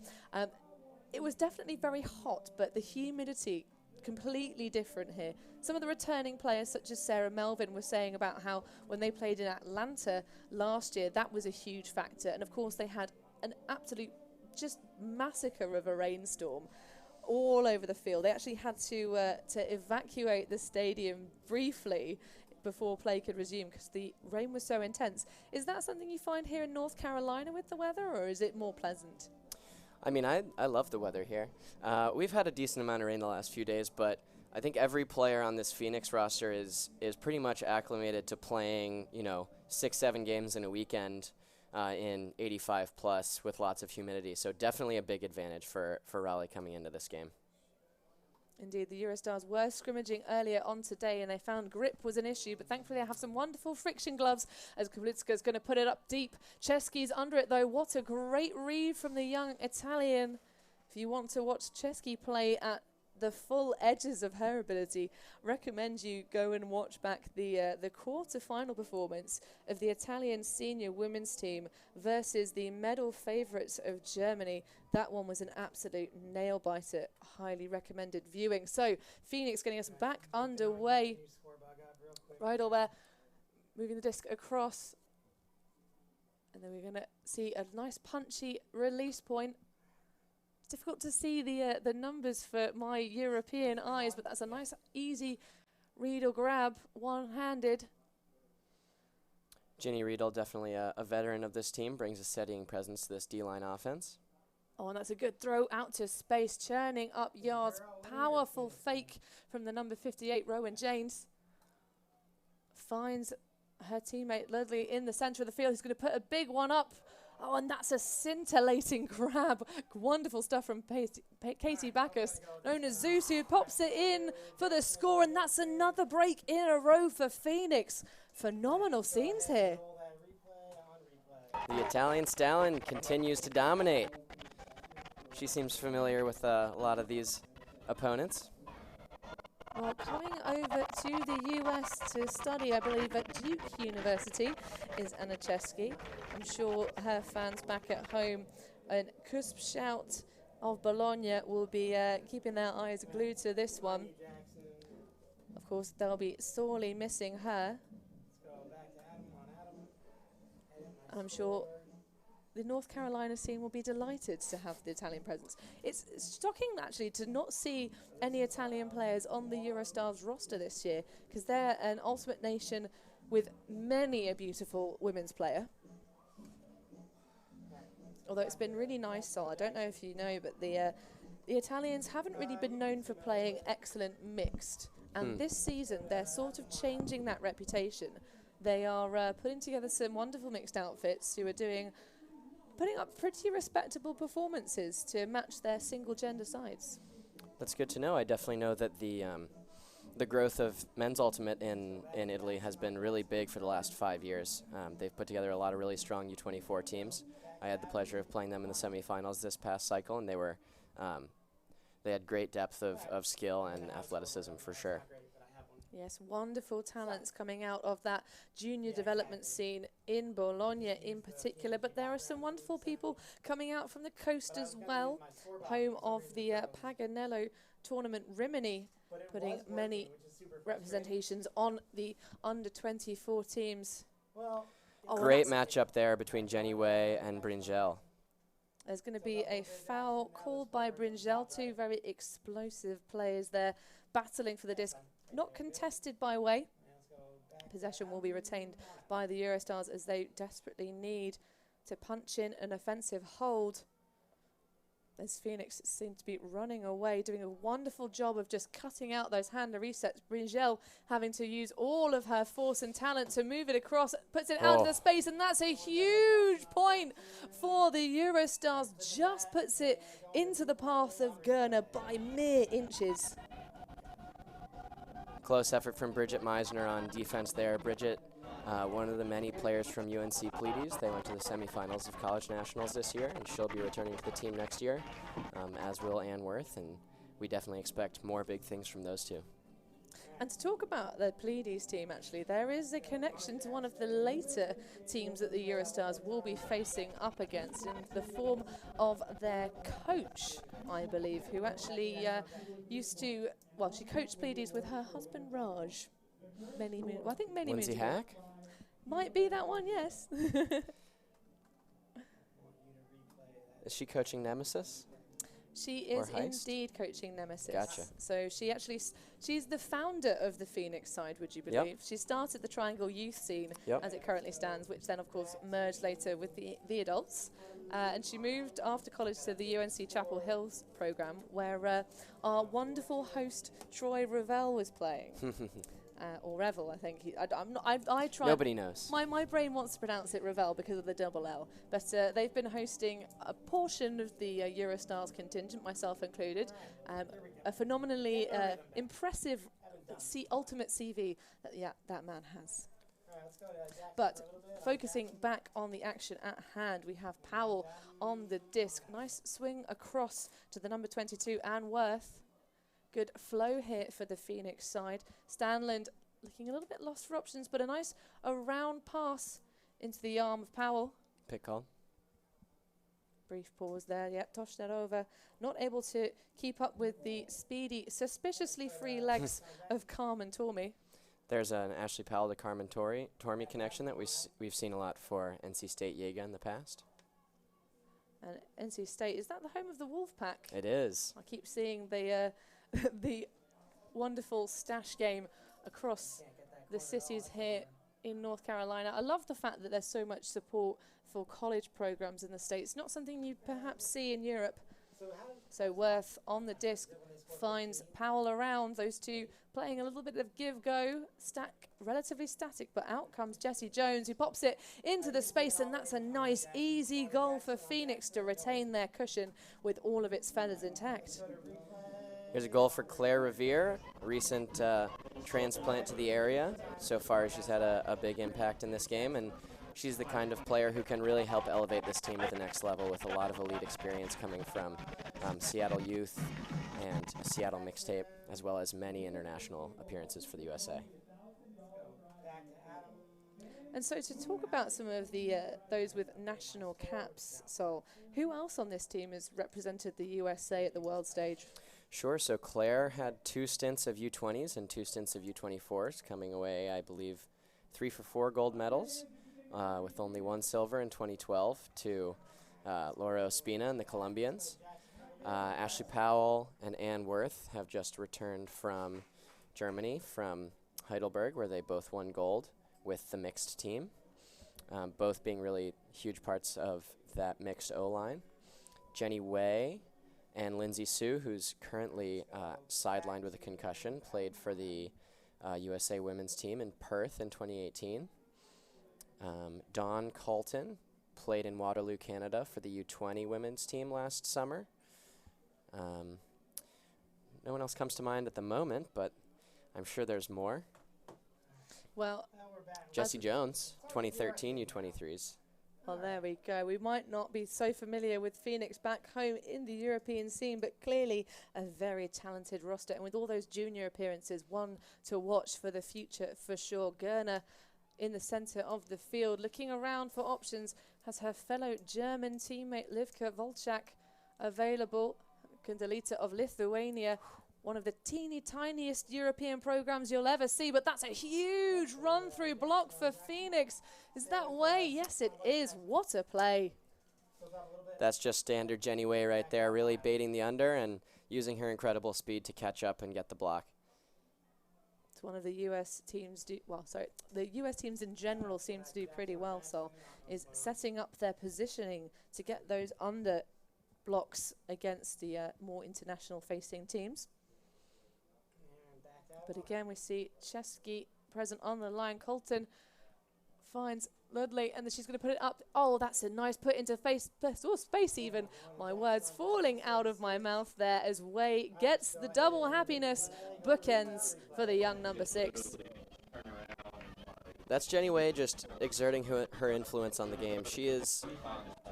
It was definitely very hot, but the humidity completely different here. Some of the returning players, such as Sarah Melvin, were saying about how when they played in Atlanta last year, that was a huge factor. And of course, they had an absolute just massacre of a rainstorm all over the field. They actually had to evacuate the stadium briefly before play could resume because the rain was so intense. Is that something you find here in North Carolina with the weather, or is it more pleasant? I mean, I love the weather here. We've had a decent amount of rain the last few days, but I think every player on this Phoenix roster is pretty much acclimated to playing, 6-7 games in a weekend in 85 plus with lots of humidity. So definitely a big advantage for Raleigh coming into this game. Indeed, the Eurostars were scrimmaging earlier on today, and they found grip was an issue, but thankfully they have some wonderful friction gloves as Kowalska is going to put it up deep. Chesky's under it, though. What a great read from the young Italian. If you want to watch Chesky play at the full edges of her ability, recommend you go and watch back the quarter-final performance of the Italian senior women's team versus the medal favourites of Germany. That one was an absolute nail-biter. Highly recommended viewing. So Phoenix getting us back underway. Right all there, moving the disc across, and then we're going to see a nice punchy release point. Difficult to see the numbers for my European eyes, but that's a nice, easy read or grab, one-handed. Ginny Riedel, definitely a veteran of this team, brings a steadying presence to this D-line offense. Oh, and that's a good throw out to space, churning up yards. Powerful fake from the number 58, Rowan James. Finds her teammate Ludley in the center of the field. He's going to put a big one up. Oh, and that's a scintillating grab. Wonderful stuff from Katie Backus, known as Zeus, who pops it in for the score. And that's another break in a row for Phoenix. Phenomenal scenes here. The Italian stallion continues to dominate. She seems familiar with a lot of these opponents. Well, coming over to the US to study, I believe, at Duke University is Anna Chesky. I'm sure her fans back at home and crisp shout of Bologna will be keeping their eyes glued to this one. Of course, they'll be sorely missing her. And I'm sure the North Carolina scene will be delighted to have the Italian presence. It's shocking, actually, to not see any Italian players on the Eurostars roster this year, because they're an ultimate nation with many a beautiful women's player. Although it's been really nice, Sol, I don't know if you know, but the Italians haven't really been known for playing excellent mixed. And this season, they're sort of changing that reputation. They are putting together some wonderful mixed outfits who are putting up pretty respectable performances to match their single gender sides. That's good to know. I definitely know that the growth of men's ultimate in Italy has been really big for the last 5 years. They've put together a lot of really strong U24 teams. I had the pleasure of playing them in the semifinals this past cycle, and they had great depth of skill and athleticism for sure. Yes, wonderful talents coming out of that junior development scene in Bologna in particular. But there are some wonderful people coming out from the coast as well. Home of the Paganello tournament, Rimini, putting many representations on the under-24 teams. Oh, great matchup there between Jenny Way and Bringel. There's going to be a foul called by Bringel. Two very explosive players there battling for the disc. Not contested by Way. Possession will be retained by the Eurostars as they desperately need to punch in an offensive hold. As Phoenix seem to be running away, doing a wonderful job of just cutting out those handler resets. Bringel having to use all of her force and talent to move it across, puts it out into space, and that's a huge point for the Eurostars. Just puts it into the path of Gurner by mere inches. Close effort from Bridget Meisner on defense there. Bridget, one of the many players from UNC Pleiades. They went to the semifinals of College Nationals this year, and she'll be returning to the team next year, as will Ann Worth, and we definitely expect more big things from those two. And to talk about the Pleiades team, actually, there is a connection to one of the later teams that the Eurostars will be facing up against in the form of their coach, I believe, who actually used to, well, she coached Pleiades with her husband Raj many moons ago. Lindsay Hack? Might be that one, yes. Is she coaching Nemesis? She is indeed coaching Nemesis. Gotcha. So she's the founder of the Phoenix side, would you believe? Yep. She started the Triangle Youth scene as it currently stands, which then, of course, merged later with the adults. And she moved after college to the UNC Chapel Hills program, where our wonderful host, Troy Revell, was playing. Or Revel, I think. I try. Nobody knows. My brain wants to pronounce it Revel because of the double L. But they've been hosting a portion of the Eurostars contingent, myself included. A phenomenally impressive ultimate CV that man has. But focusing back on the action at hand, we have Powell on the disc. Nice swing across to the number 22, Ann Worth. Good flow here for the Phoenix side. Stanland looking a little bit lost for options, but a nice around pass into the arm of Powell. Pick call. Brief pause there. Yep, toshed that over. Not able to keep up with the speedy, suspiciously free legs of Carmen Tormey. There's an Ashley Powell to Carmen Tormey connection that we've seen a lot for NC State Jaega in the past. And NC State, is that the home of the Wolfpack? It is. I keep seeing the the wonderful stash game across the cities here in North Carolina. I love the fact that there's so much support for college programs in the States. Not something you perhaps see in Europe. So Worth on the disc finds Powell around. Those two playing a little bit of give-go. Relatively static, but out comes Jessie Jones, who pops it into the space, and that's a nice, easy goal for Phoenix to retain their cushion with all of its feathers intact. Here's a goal for Claire Revere, recent transplant to the area. So far, she's had a big impact in this game, and she's the kind of player who can really help elevate this team to the next level with a lot of elite experience coming from Seattle Youth and Seattle Mixtape, as well as many international appearances for the USA. And so to talk about some of the those with national caps, Sol, who else on this team has represented the USA at the world stage? Sure, so Claire had 2 stints of U20s and 2 stints of U24s, coming away, I believe, 3 for 4 gold medals, with only 1 silver in 2012 to Laura Ospina and the Colombians. Ashley Powell and Ann Worth have just returned from Germany, from Heidelberg, where they both won gold with the mixed team, both being really huge parts of that mixed O-line. Jenny Way and Lindsay Sue, who's currently sidelined with a concussion, played for the USA women's team in Perth in 2018. Dawn Colton played in Waterloo, Canada for the U20 women's team last summer. No one else comes to mind at the moment, but I'm sure there's more. Well, Jessie Jones, 2013 U23s. Well, there we go. We might not be so familiar with Phoenix back home in the European scene, but clearly a very talented roster. And with all those junior appearances, one to watch for the future for sure. Gerner in the centre of the field, looking around for options, has her fellow German teammate Livka Volchak available. Kundalita of Lithuania, one of the teeny tiniest European programs you'll ever see, but that's a huge run-through block for Phoenix. Is that Way? Yes, it is. What a play. That's just standard Jenny Way right there, really baiting the under and using her incredible speed to catch up and get the block. It's one of the US teams the US teams in general seem to do pretty well, so is setting up their positioning to get those under blocks against the more international facing teams. But again, we see Chesky present on the line. Colton finds Ludley, and then she's going to put it up. Oh, that's a nice put into space even. My words falling out of my mouth there as Way gets the double happiness bookends for the young number 6. That's Jenny Way just exerting her influence on the game. She is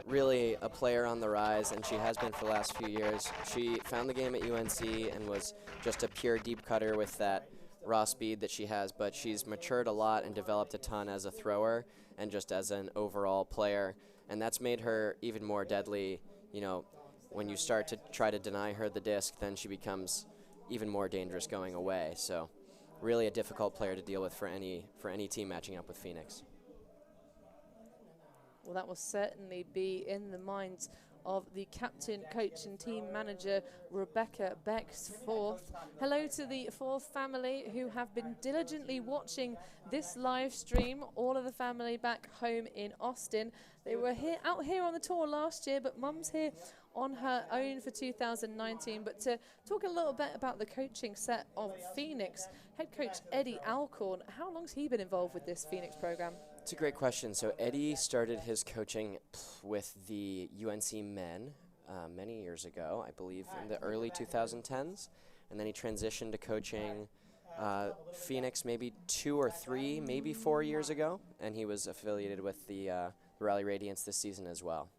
really a player on the rise, and she has been for the last few years. She found the game at UNC and was just a pure deep cutter with that raw speed that she has, but she's matured a lot and developed a ton as a thrower and just as an overall player, and that's made her even more deadly. You know, when you start to try to deny her the disc, then she becomes even more dangerous going away. So really a difficult player to deal with for any team matching up with Phoenix. Well, that will certainly be in the minds of the captain, coach and team manager, Rebecca Becksforth. Hello to the Forth family who have been diligently watching this live stream. All of the family back home in Austin. They were out here on the tour last year, but Mum's here on her own for 2019. But to talk a little bit about the coaching set of Phoenix, head coach Eddie Alcorn, how long's he been involved with this Phoenix program? It's a great question. So Eddie started his coaching with the UNC men many years ago, I believe in the early 2010s. And then he transitioned to coaching Phoenix maybe 2 or 3, maybe 4 years ago. And he was affiliated with the Rally Radiance this season as well.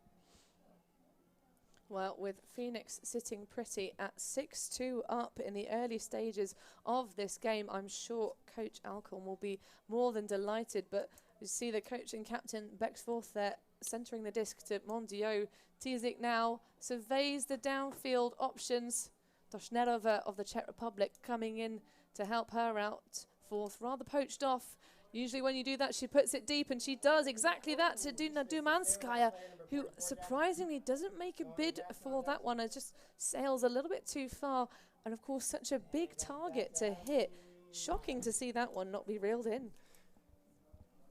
Well, with Phoenix sitting pretty at 6-2 up in the early stages of this game, I'm sure Coach Alcorn will be more than delighted. But you see the coach and captain Becksforth there centering the disc to Mondiaux. Tizik now surveys the downfield options. Doshnerova of the Czech Republic coming in to help her out. Forth rather poached off. Usually when you do that, she puts it deep, and she does exactly that to Duna Dumanskaya, who surprisingly doesn't make a bid for that one. It just sails a little bit too far. And, of course, such a big target to hit. Shocking to see that one not be reeled in.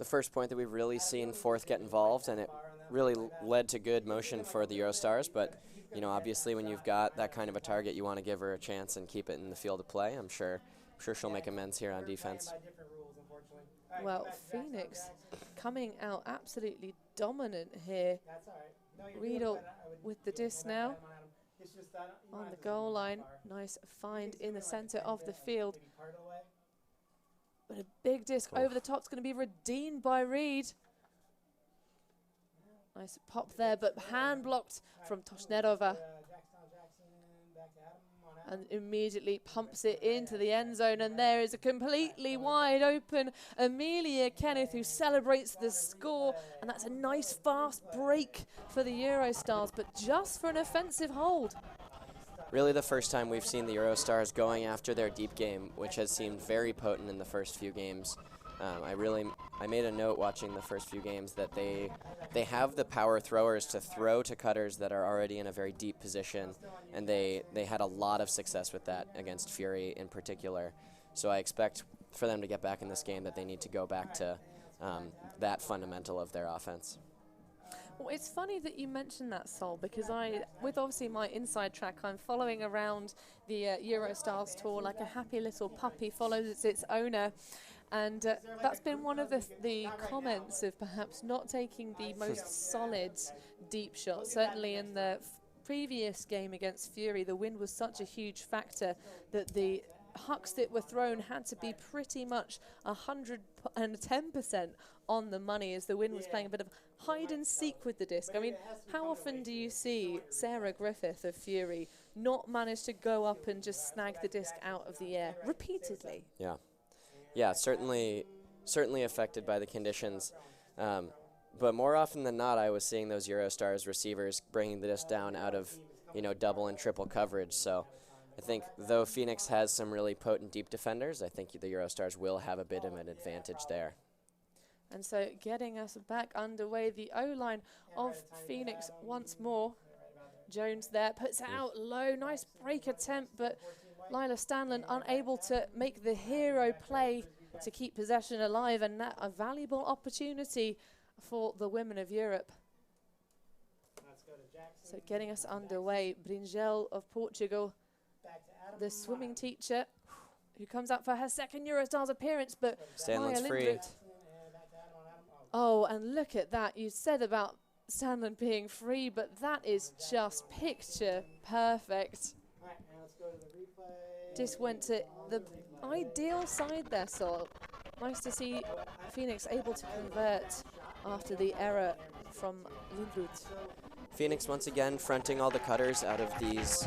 the first point that we've really seen fourth get involved, and it really led to good motion for the Eurostars. But you know, obviously, when you've got that kind of a target, you want to give her a chance and keep it in the field of play. I'm sure she'll make amends here on defense. Well, Phoenix coming out absolutely dominant here. Riedel with the disc now on the goal line. Nice find in the center of the field. But a big disc over the top is going to be redeemed by Reed. Nice pop there, but hand blocked from Toshnerova. And immediately pumps it into the end zone, and there is a completely wide open Amelia Kenneth who celebrates the score, and that's a nice fast break for the Eurostars, but just for an offensive hold. Really the first time we've seen the Eurostars going after their deep game, which has seemed very potent in the first few games. I made a note watching the first few games that they have the power throwers to throw to cutters that are already in a very deep position, and they had a lot of success with that against Fury in particular. So I expect for them to get back in this game that they need to go back to that fundamental of their offense. Well, it's funny that you mentioned that, Sol, because with obviously my inside track, I'm following around the Eurostars tour like a happy little puppy follows its owner. And that's been one of the comments of perhaps not taking the most solid deep shot. Certainly in the previous game against Fury, the wind was such a huge factor that the hucks that were thrown had to be pretty much 110% on the money, as the wind was playing a bit of hide and seek with the disc. I mean, how often do you see Sarah Griffith of Fury not manage to go up and just snag the disc out of the air repeatedly? Yeah. Yeah, certainly affected by the conditions. But more often than not, I was seeing those Eurostars receivers bringing the disc down out of, you know, double and triple coverage. So I think though Phoenix has some really potent deep defenders, I think the Eurostars will have a bit of an advantage there. And so getting us back underway, the O-line of Phoenix once more. Jones there, puts it out low, nice break attempt, but Lila Stanley unable to make the hero play to keep possession alive, and that a valuable opportunity for the women of Europe. So getting us underway, Bringel of Portugal, the swimming teacher, who comes out for her second Eurostars appearance, but Stanley's free. Lindroth. Oh, and look at that. You said about Stanley being free, but that is just picture perfect. Just went to the ideal side there, so nice to see Phoenix able to convert after the error from Lindroth. Phoenix once again fronting all the cutters out of these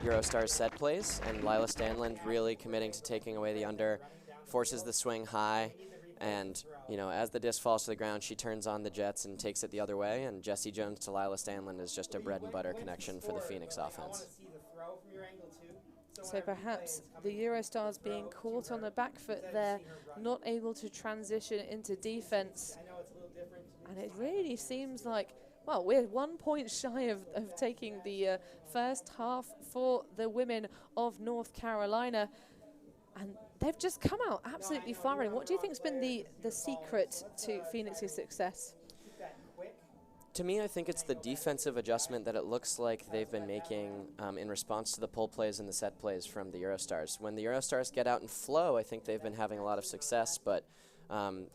Eurostars set plays, and Lila Stanland really committing to taking away the under, forces the swing high, and you know, as the disc falls to the ground, she turns on the jets and takes it the other way, and Jessie Jones to Lila Stanland is just a bread and butter connection for the Phoenix offense. So perhaps the Eurostars being caught on the back foot there, not able to transition into defense. And it really seems like, well, we're 1 point shy of taking the first half for the women of North Carolina. And they've just come out absolutely firing. What do you think has been the secret to Phoenix's success? To me, I think it's the defensive adjustment that it looks like they've been making in response to the pull plays and the set plays from the Eurostars. When the Eurostars get out and flow, I think they've been having a lot of success, but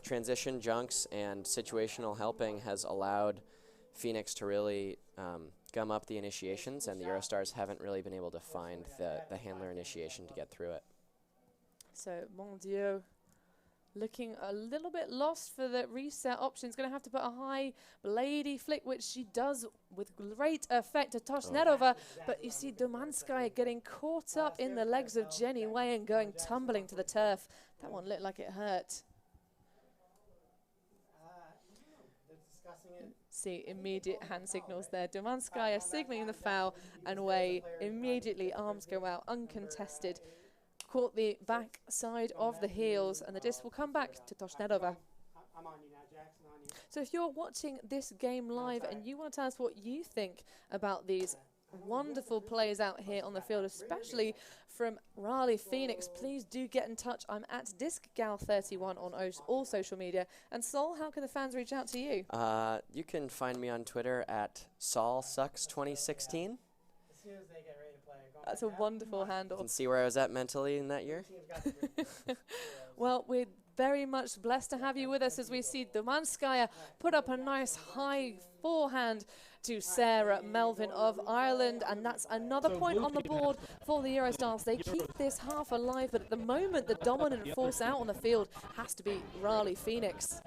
transition junks and situational helping has allowed Phoenix to really gum up the initiations, and the Eurostars haven't really been able to find the handler initiation to get through it. So, Mon Dieu, looking a little bit lost for the reset option. He's going to have to put a high bladey flick, which she does with great effect to Toshnerova. But you see Domanskaya getting caught up in the legs of Jenny Way and going tumbling to the turf. That one looked like it hurt. See immediate hand signals there. Domanskaya signaling the foul, and Way immediately arms go out uncontested. Caught the back side of the heels, and the disc will come back to Toshnerova. So if you're watching this game live and you want to tell us what you think about these wonderful plays out here on the field, especially from Raleigh Phoenix. Please do get in touch. I'm at DiscGal31 on all social media. And Sol, how can the fans reach out to you? You can find me on Twitter at SolSucks2016. As soon as they get ready to play, That's a wonderful handle. You can see where I was at mentally in that year. Well, we're very much blessed to have you with us as we see Domanskaya put up a nice high forehand to Sarah Melvin of Ireland, and that's another point on the board for the Eurostars. They keep this half alive, but at the moment the dominant force out on the field has to be Raleigh Phoenix.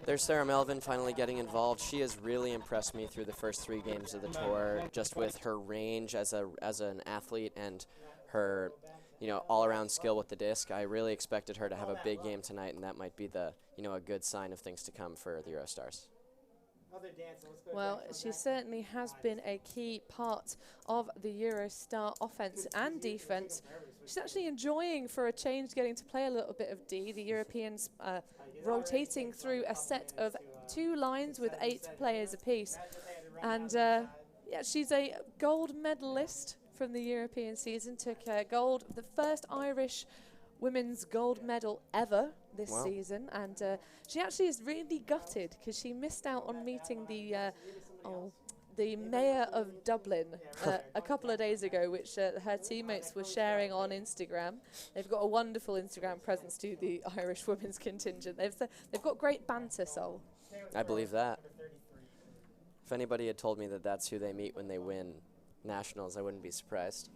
There's Sarah Melvin finally getting involved. She has really impressed me through the first 3 games of the tour, just with her range as an athlete and her, all-around skill with the disc. I really expected her to have a big game tonight, and that might be a good sign of things to come for the Eurostars. Well, she certainly has been a key part of the Eurostar offense and defense. She's actually enjoying, for a change, getting to play a little bit of D. The Europeans rotating through a set of 2 lines with 8 players apiece. And yeah, she's a gold medalist from the European season, took gold, the first Irish women's gold medal ever this season, and she actually is really gutted because she missed out on meeting the mayor of Dublin a couple of days ago, which her teammates were sharing on Instagram. They've got a wonderful Instagram presence to the Irish women's contingent. They've got great banter, Sol. I believe that. If anybody had told me that that's who they meet when they win nationals, I wouldn't be surprised.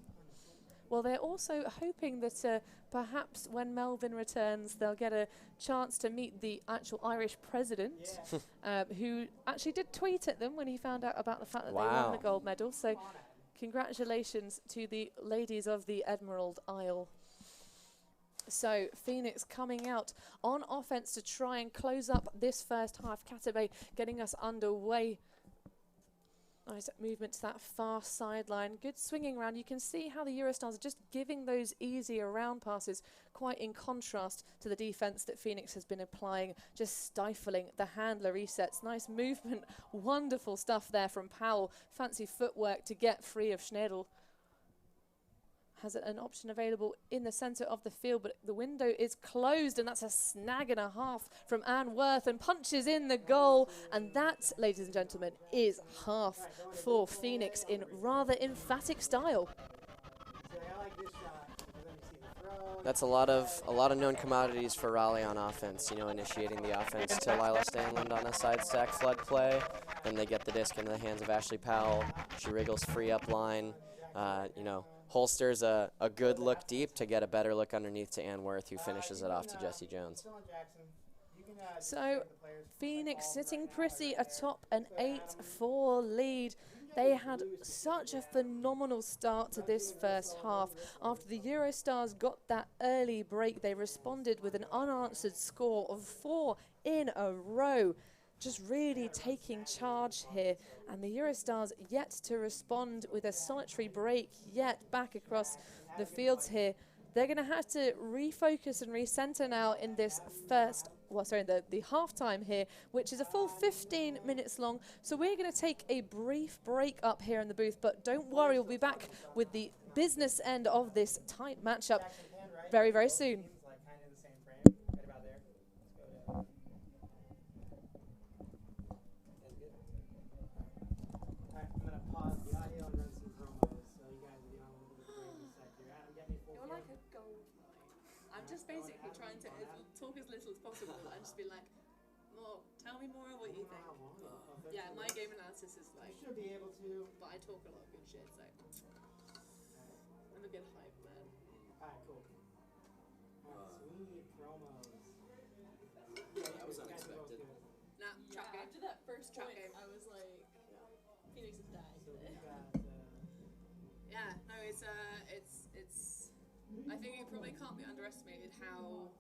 Well, they're also hoping that perhaps when Melvin returns, they'll get a chance to meet the actual Irish president, who actually did tweet at them when he found out about the fact that they won the gold medal. So congratulations to the ladies of the Emerald Isle. So Phoenix coming out on offense to try and close up this first half. Katabe getting us underway. Nice movement to that far sideline. Good swinging round. You can see how the Eurostars are just giving those easy around passes, quite in contrast to the defense that Phoenix has been applying, just stifling the handler resets. Nice movement. Wonderful stuff there from Powell. Fancy footwork to get free of Schnedel. Has an option available in the centre of the field, but the window is closed, and that's a snag and a half from Anne Worth, and punches in the goal. And that, ladies and gentlemen, is half for Phoenix in rather emphatic style. That's a lot of known commodities for Raleigh on offense. Initiating the offense to Lila Stanland on a side stack flood play. Then they get the disc into the hands of Ashley Powell. She wriggles free up line. Holsters a good look deep to get a better look underneath to Ann Worth, who finishes it off to Jessie Jones. So Phoenix sitting pretty atop an 8-4 lead. They had such a phenomenal start to this first half. After the Eurostars got that early break, they responded with an unanswered score of 4 in a row. Just really taking charge here, and the Eurostars yet to respond with a solitary break yet back across the fields here. They're going to have to refocus and recenter now in this the halftime here, which is a full 15 minutes long. So we're going to take a brief break up here in the booth, but don't worry, we'll be back with the business end of this tight matchup very, very soon. Basically trying to talk as little as possible and just be like, tell me more what you think. Yeah, my game analysis is like, you should be able to, but I talk a lot of good shit, so I'm a good hype man. Alright, cool. Sweet promos. That was unexpected. Nah, trap game. After that first trap game, I was like, Phoenix is dying. So we got, yeah, no, it's I think it probably can't be underestimated how,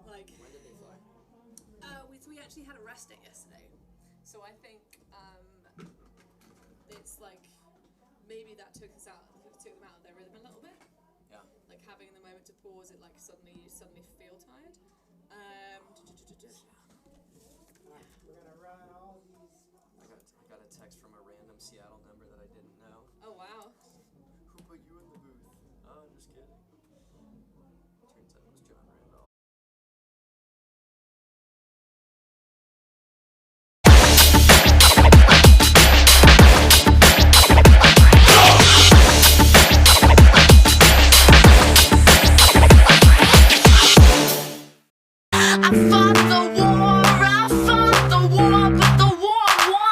like, When did they fly? we actually had a rest day yesterday, so I think it's like maybe that took them out of their rhythm a little bit. Yeah. Like having the moment to pause, it like suddenly feel tired. we're gonna run all these. I got a text from a random Seattle number that I didn't I fought the war, but the war won.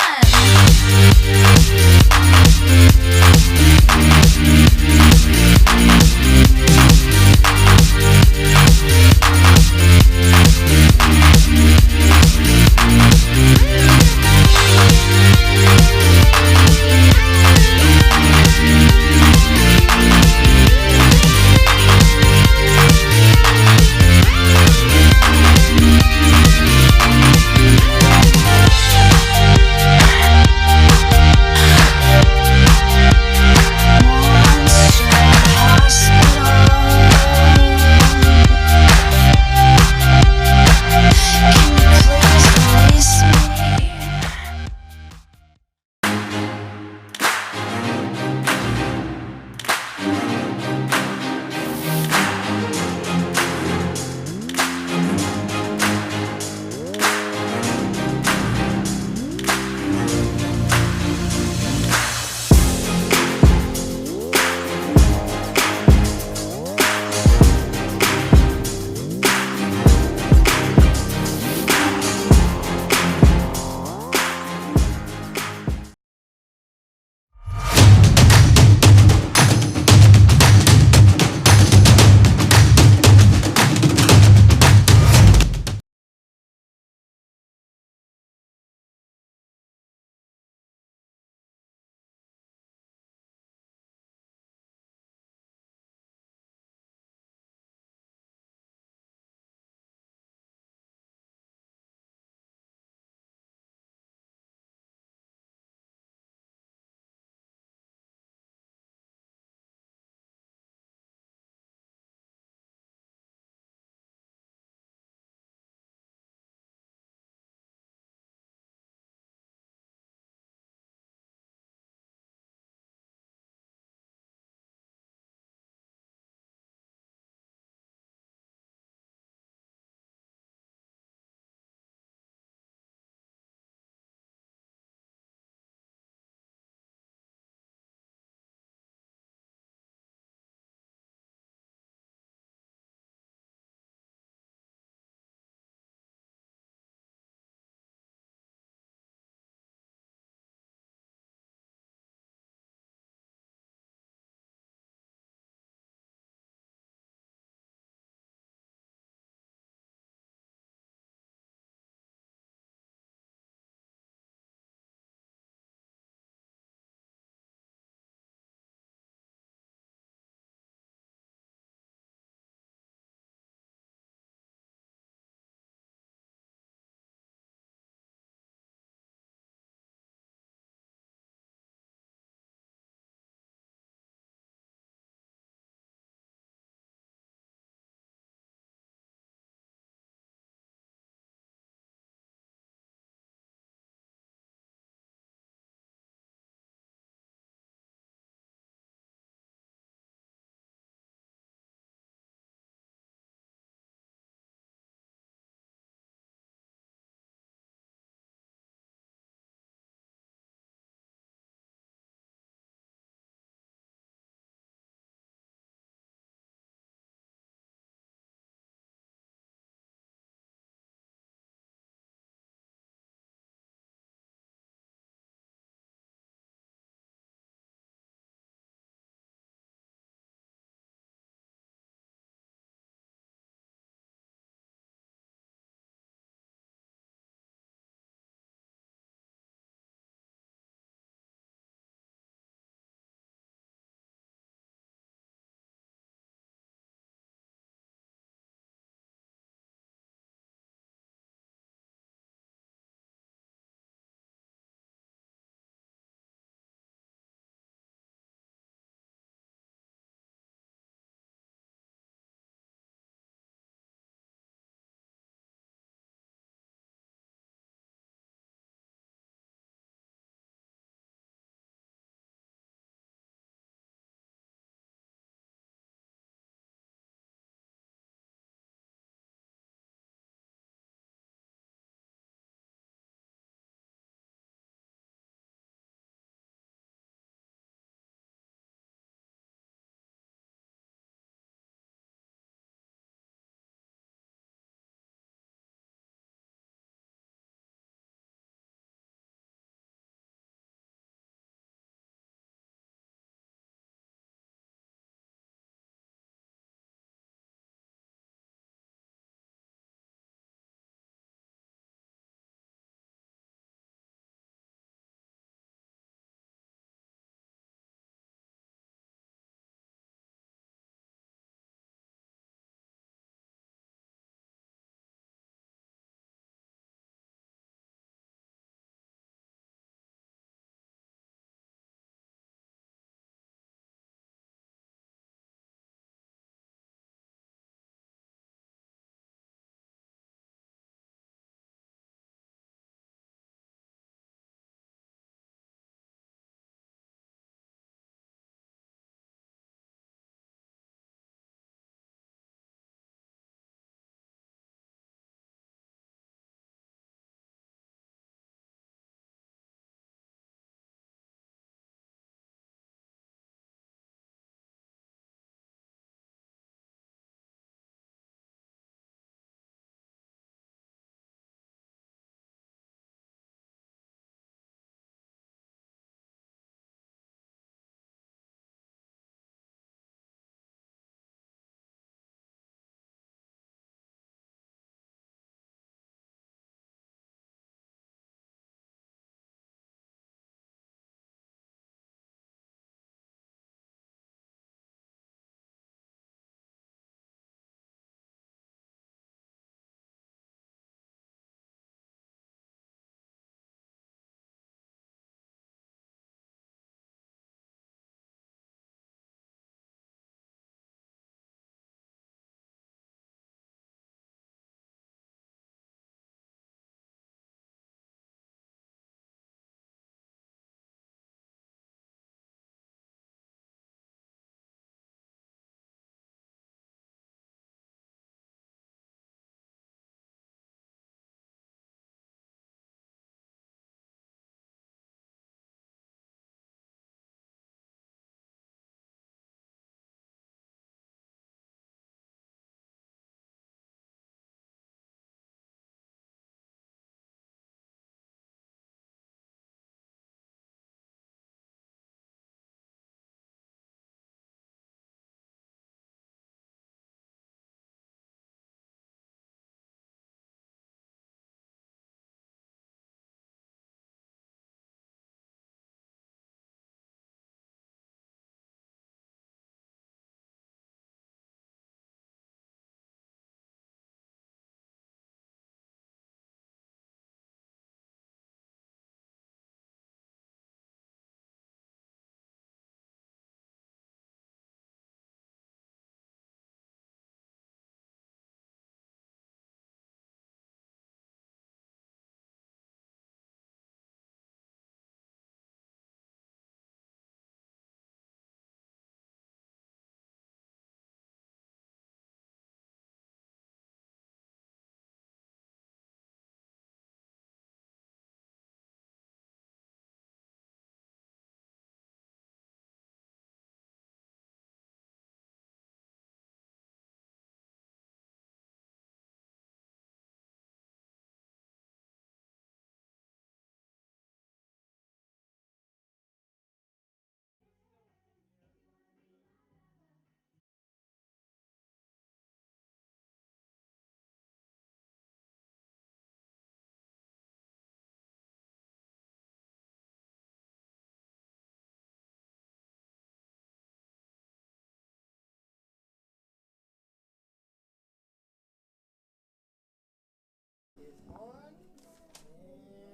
is on,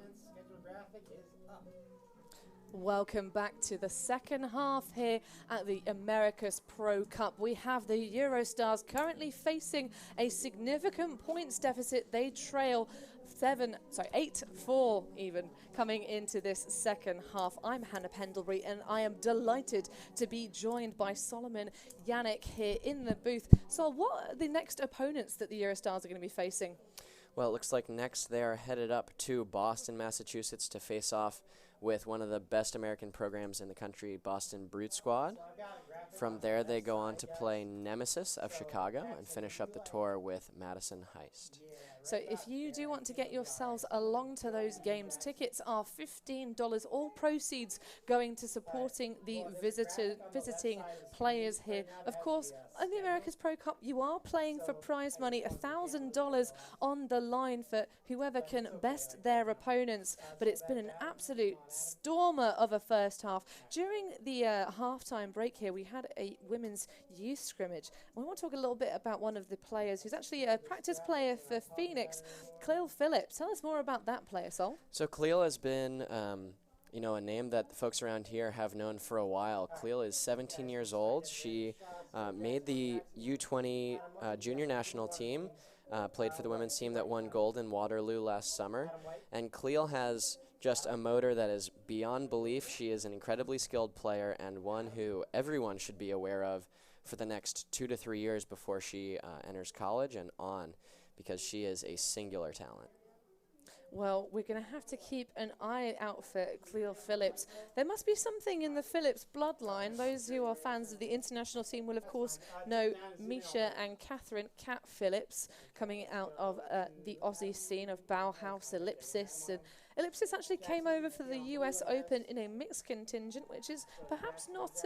and schedule graphic is up. Welcome back to the second half here at the Americus Pro Cup. We have the Eurostars currently facing a significant points deficit. They trail 8-4 even coming into this second half. I'm Hannah Pendlebury and I am delighted to be joined by Solomon Yannick here in the booth. So what are the next opponents that the Eurostars are going to be facing? Well, it looks like next they're headed up to Boston, Massachusetts to face off with one of the best American programs in the country, Boston Brute Squad. From there, they go on to play Nemesis of Chicago and finish up the tour with Madison Heist. So if you do want to get yourselves along to those games, tickets are $15, all proceeds going to supporting the visiting players here. Of course, in the Americas Pro Cup, you are playing for prize money, $1,000 on the line for whoever can best their opponents. But it's been an absolute stormer of a first half. During the halftime break here, we had a women's youth scrimmage. We want to talk a little bit about one of the players who's actually a practice player for Phoenix, Cleo Phillips. Tell us more about that player, Sol. So Cleo has been, you know, a name that the folks around here have known for a while. Cleo is 17 years old. She made the U20 junior national team, played for the women's team that won gold in Waterloo last summer. And Cleo has just a motor that is beyond belief. She is an incredibly skilled player and one who everyone should be aware of for the next 2 to 3 years before she enters college and on, because she is a singular talent. Well, we're going to have to keep an eye out for Cleo Phillips. There must be something in the Phillips bloodline. Those who are fans of the international team will, of course, know Misha and Catherine Cat Phillips coming out of the Aussie scene of Bauhaus, Ellipsis. And Ellipsis actually came over for the US Open in a mixed contingent, which is perhaps not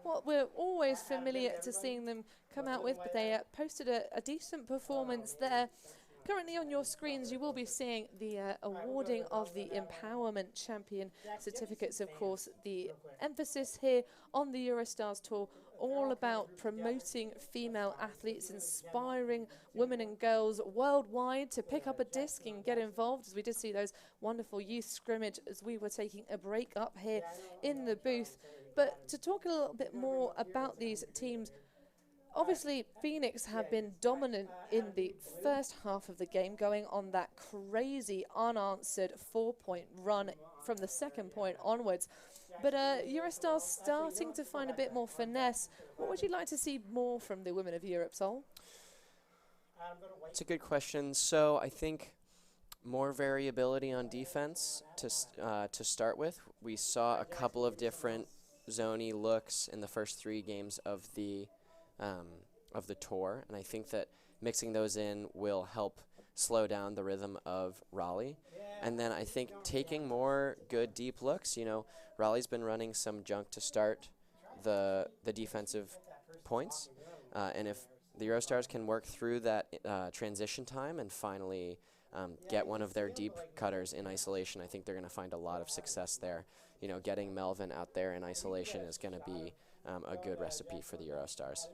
what we're always familiar to seeing them come out with, but they posted a decent performance there. Currently on your screens, you will be seeing the awarding of the Empowerment Champion certificates. Of course, the emphasis here on the Eurostars Tour, all about promoting female athletes, inspiring women and girls worldwide to pick up a disc and get involved, as we did see those wonderful youth scrimmage as we were taking a break up here in the booth. But to talk a little bit more about these teams, obviously, Phoenix have been dominant in the first half of the game, going on that crazy unanswered 4-point run from the second point onwards. But Eurostars starting to find a bit more finesse. What would you like to see more from the women of Europe, Sol? It's a good question. So I think more variability on defense to start with. We saw a couple of different zone-y looks in the first 3 games of the tour, and I think that mixing those in will help slow down the rhythm of Raleigh. And then I think taking more good deep looks, you know, Raleigh's been running some junk to start the defensive points, and if the Eurostars can work through that transition time and finally get one of their deep cutters in isolation, I think they're going to find a lot of success there. You know, getting Melvin out there in isolation is going to be a good recipe for the Eurostars.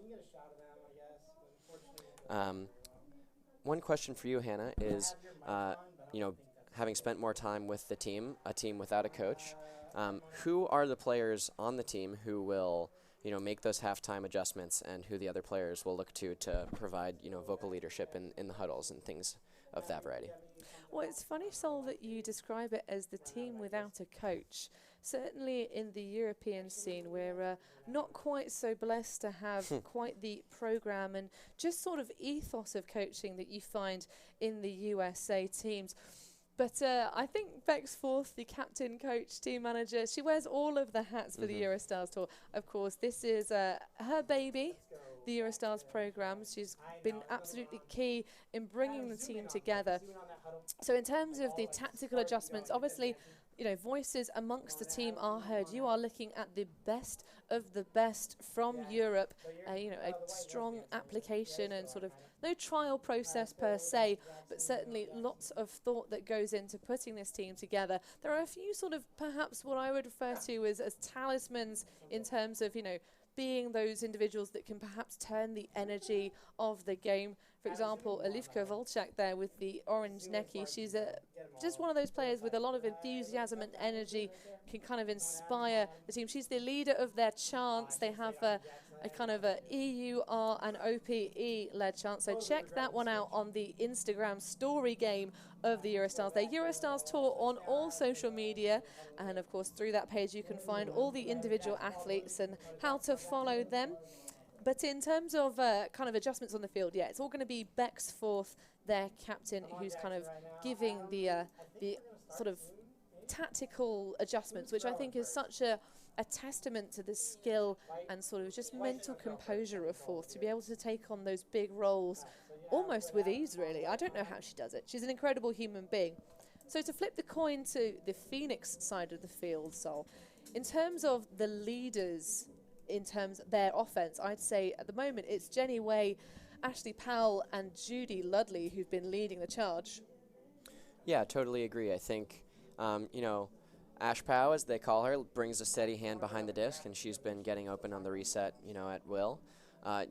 One question for you, Hannah, is, you know, having spent more time with the team, a team without a coach, who are the players on the team who will, you know, make those halftime adjustments, and who the other players will look to provide, you know, vocal leadership in the huddles and things of that variety? Well, it's funny, Sol, that you describe it as the team without a coach. Certainly in the European scene, we're not quite so blessed to have quite the program and just sort of ethos of coaching that you find in the USA teams. But I think Bex Forth, the captain, coach, team manager, she wears all of the hats for the Eurostars Tour. Of course, this is her baby, the Eurostars program. She's been absolutely key in bringing the team together. So in terms of the tactical adjustments, obviously, you know, voices amongst the team are heard. You are looking at the best of the best from Europe, you know, a strong application and sort of no trial process per se, but certainly lots of thought that goes into putting this team together. There are a few sort of perhaps what I would refer to as talismans in terms of, you know, being those individuals that can perhaps turn the energy of the game. For example, Olivka Volchak there with the orange necky. She's just one of those players with a lot of enthusiasm and energy, can kind of inspire the team. She's the leader of their chants. They have a kind of a EUR and OPE led chant. So check that one out on the Instagram story game of the Eurostars. Their Eurostars tour on all social media. And of course, through that page, you can find all the individual athletes and how to follow them. But in terms of kind of adjustments on the field, yeah, it's all going to be Bexforth, their captain, who's kind of giving the sort of tactical adjustments, which I think is such a testament to the skill and sort of just mental composure of Forth to be able to take on those big roles almost with ease, really. I don't know how she does it. She's an incredible human being. So to flip the coin to the Phoenix side of the field, Sol, in terms of the leaders, in terms of their offense, I'd say at the moment it's Jenny Way, Ashley Powell and Judy Ludley who've been leading the charge. Yeah, totally agree. I think, you know, Ash Powell, as they call her, brings a steady hand behind the disc, and she's been getting open on the reset, you know, at will.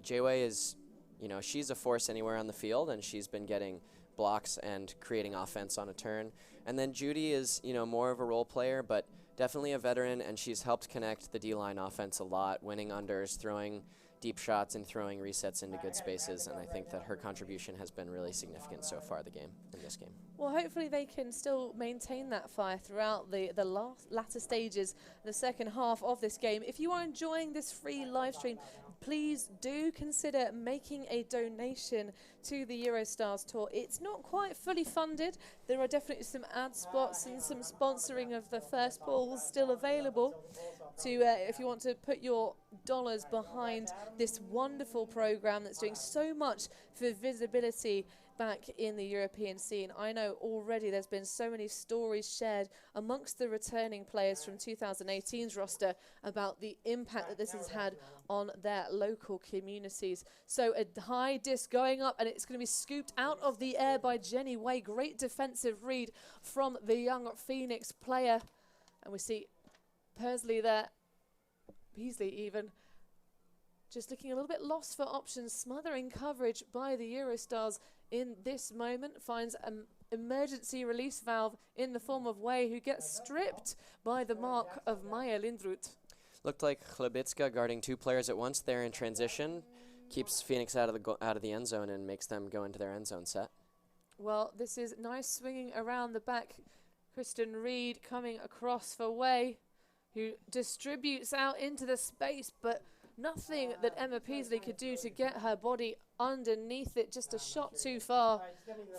J-Way is, you know, she's a force anywhere on the field, and she's been getting blocks and creating offense on a turn. And then Judy is, you know, more of a role player, but definitely a veteran, and she's helped connect the D-line offense a lot, winning unders, throwing deep shots, and throwing resets into good spaces. And I think that her contribution has been really significant so far in this game. Well, hopefully they can still maintain that fire throughout the latter stages, the second half of this game. If you are enjoying this free live stream, please do consider making a donation to the Eurostars tour. It's not quite fully funded. There are definitely some ad spots and some sponsoring of the first balls still available to if you want to put your dollars behind this wonderful program that's doing so much for visibility back in the European scene. I know already there's been so many stories shared amongst the returning players from 2018's roster about the impact that this has had on their local communities. So a high disc going up, and it's going to be scooped out of the air by Jenny Way. Great defensive read from the young Phoenix player. And we see Persley there, Beasley even, just looking a little bit lost for options, smothering coverage by the Eurostars in this moment, finds an emergency release valve in the form of Way, who gets stripped by the mark of Maya Lindrut. Looked like Chlebitska guarding two players at once there in transition, keeps Phoenix out of the end zone and makes them go into their end zone set. Well, this is nice swinging around the back. Kristen Reed coming across for Way, who distributes out into the space, but nothing that Emma Peasley could do to get her body underneath it. Just a shot too far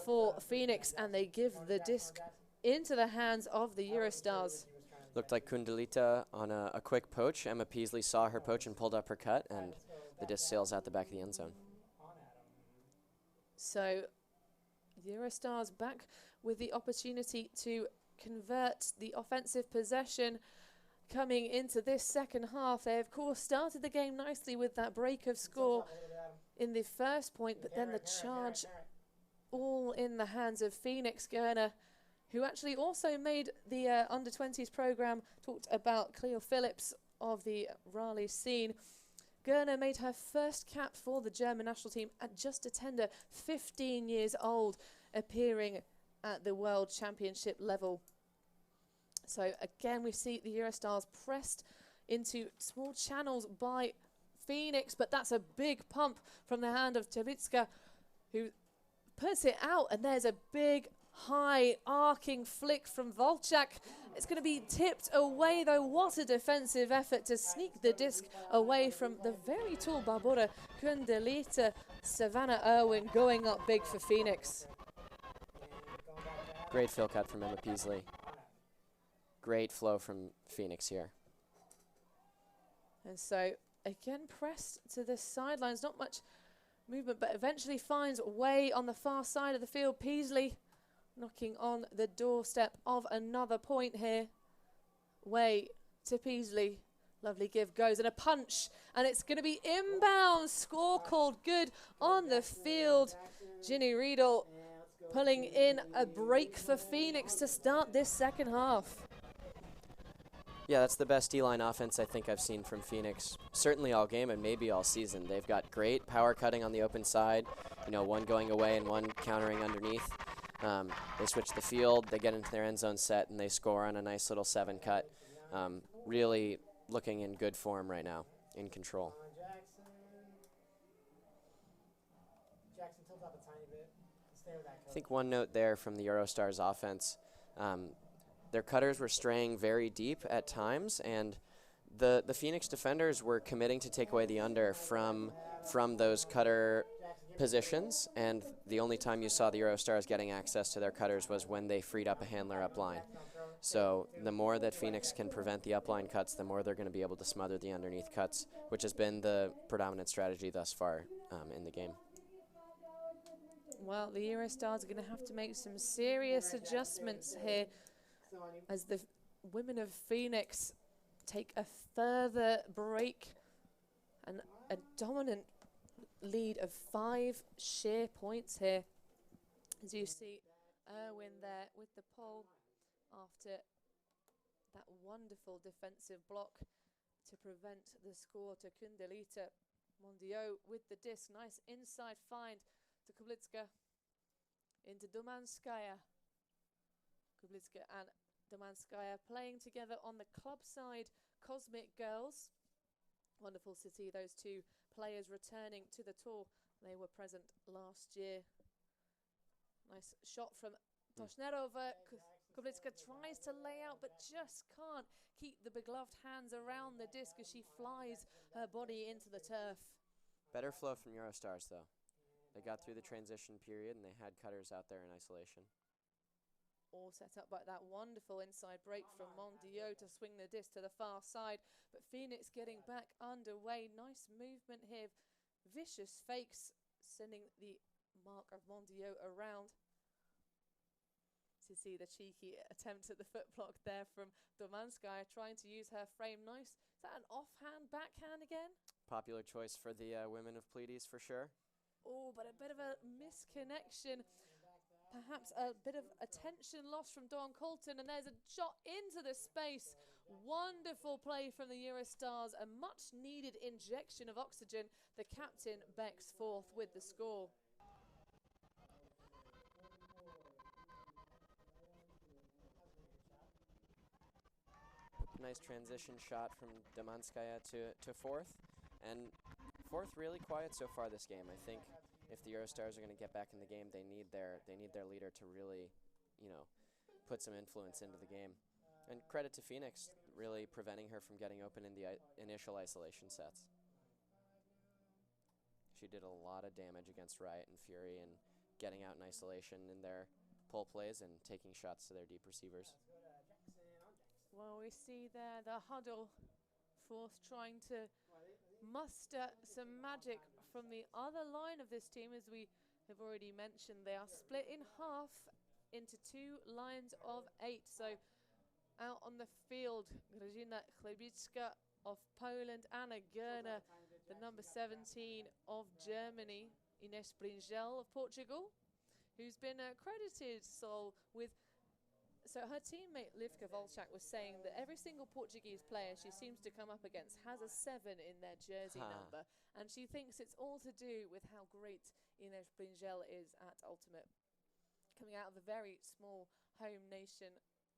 for Phoenix, and they give the disc into the hands of the Eurostars. Looked like Kundalita on a quick poach. Emma Peasley saw her poach and pulled up her cut, and the disc sails out the back of the end zone. So the Eurostars back with the opportunity to convert the offensive possession coming into this second half. They, of course, started the game nicely with that break of score in the first point, but then the charge all in the hands of Phoenix Gerner, who actually also made the under-20s program. Talked about Cleo Phillips of the Raleigh scene. Gerner made her first cap for the German national team at just a tender 15 years old, appearing at the World Championship level. So again, we see the Eurostars pressed into small channels by Phoenix, but that's a big pump from the hand of Chlebitska, who puts it out, and there's a big, high, arcing flick from Volchak. It's going to be tipped away, though. What a defensive effort to sneak the disc away from the very tall Barbara Kundalita. Savannah Irwin going up big for Phoenix. Great field cut from Emma Peasley. Great flow from Phoenix here. And so, again, pressed to the sidelines. Not much movement, but eventually finds Way on the far side of the field. Peasley knocking on the doorstep of another point here. Way to Peasley. Lovely give goes, and a punch. And it's going to be inbound. Score called good on the field. Ginny Riedel pulling in a break for Phoenix to start this second half. Yeah, that's the best D-line offense I think I've seen from Phoenix, certainly all game and maybe all season. They've got great power cutting on the open side, you know, one going away and one countering underneath. They switch the field, they get into their end zone set, and they score on a nice little 7 cut. Really looking in good form right now, in control. Jackson tilt up a tiny bit. Stay with that, I think one note there from the Eurostars offense, their cutters were straying very deep at times, and the Phoenix defenders were committing to take away the under from those cutter positions, and the only time you saw the Eurostars getting access to their cutters was when they freed up a handler up line. So the more that Phoenix can prevent the upline cuts, the more they're going to be able to smother the underneath cuts, which has been the predominant strategy thus far in the game. Well, the Eurostars are going to have to make some serious adjustments here as the women of Phoenix take a further break and a dominant lead of 5 sheer points here. As you see Irwin there with the pole after that wonderful defensive block to prevent the score to Kundelita. Mondio with the disc, nice inside find to Kublitska into Domanskaya. Kublitska and Domanskaya playing together on the club side, Cosmic Girls. Wonderful to see those two players returning to the tour. They were present last year. Nice shot from Toshnerova. Kublitska tries to lay out but just can't keep the begloved hands around the disc as she flies her body into the turf. Better flow from Eurostars though. They got through the transition period and they had cutters out there in isolation. All set up by that wonderful inside break from Mondio to swing the disc to the far side. But Phoenix getting back underway. Nice movement here. Vicious fakes sending the mark of Mondio around. To see the cheeky attempt at the foot block there from Domanskaya, trying to use her frame. Nice. Is that an offhand backhand again? Popular choice for the women of Pleiades for sure. Oh, but a bit of a misconnection. Perhaps a bit of attention lost from Dawn Colton, and there's a shot into the space. Wonderful play from the Eurostars, a much needed injection of oxygen. The captain backs forth with the score. Nice transition shot from Domanskaya to fourth, and fourth really quiet so far this game. I think if the Eurostars are going to get back in the game, they need their leader to really, you know, put some influence into the game. And credit to Phoenix, really preventing her from getting open in the initial isolation sets. She did a lot of damage against Riot and Fury and getting out in isolation in their pull plays and taking shots to their deep receivers. Well, we see there the huddle, Forth trying to muster some magic from the other line of this team. As we have already mentioned, they are split in half into 2 lines of 8. So out on the field, Grażyna Chlebicka of Poland, Anna Gerner, the number 17 of Germany, Ines Bringel of Portugal, who's been credited with. So her teammate Livka Volchak was saying that every single Portuguese player she seems to come up against has a 7 in their jersey number, and she thinks it's all to do with how great Ines Bringel is at Ultimate. Coming out of a very small home nation,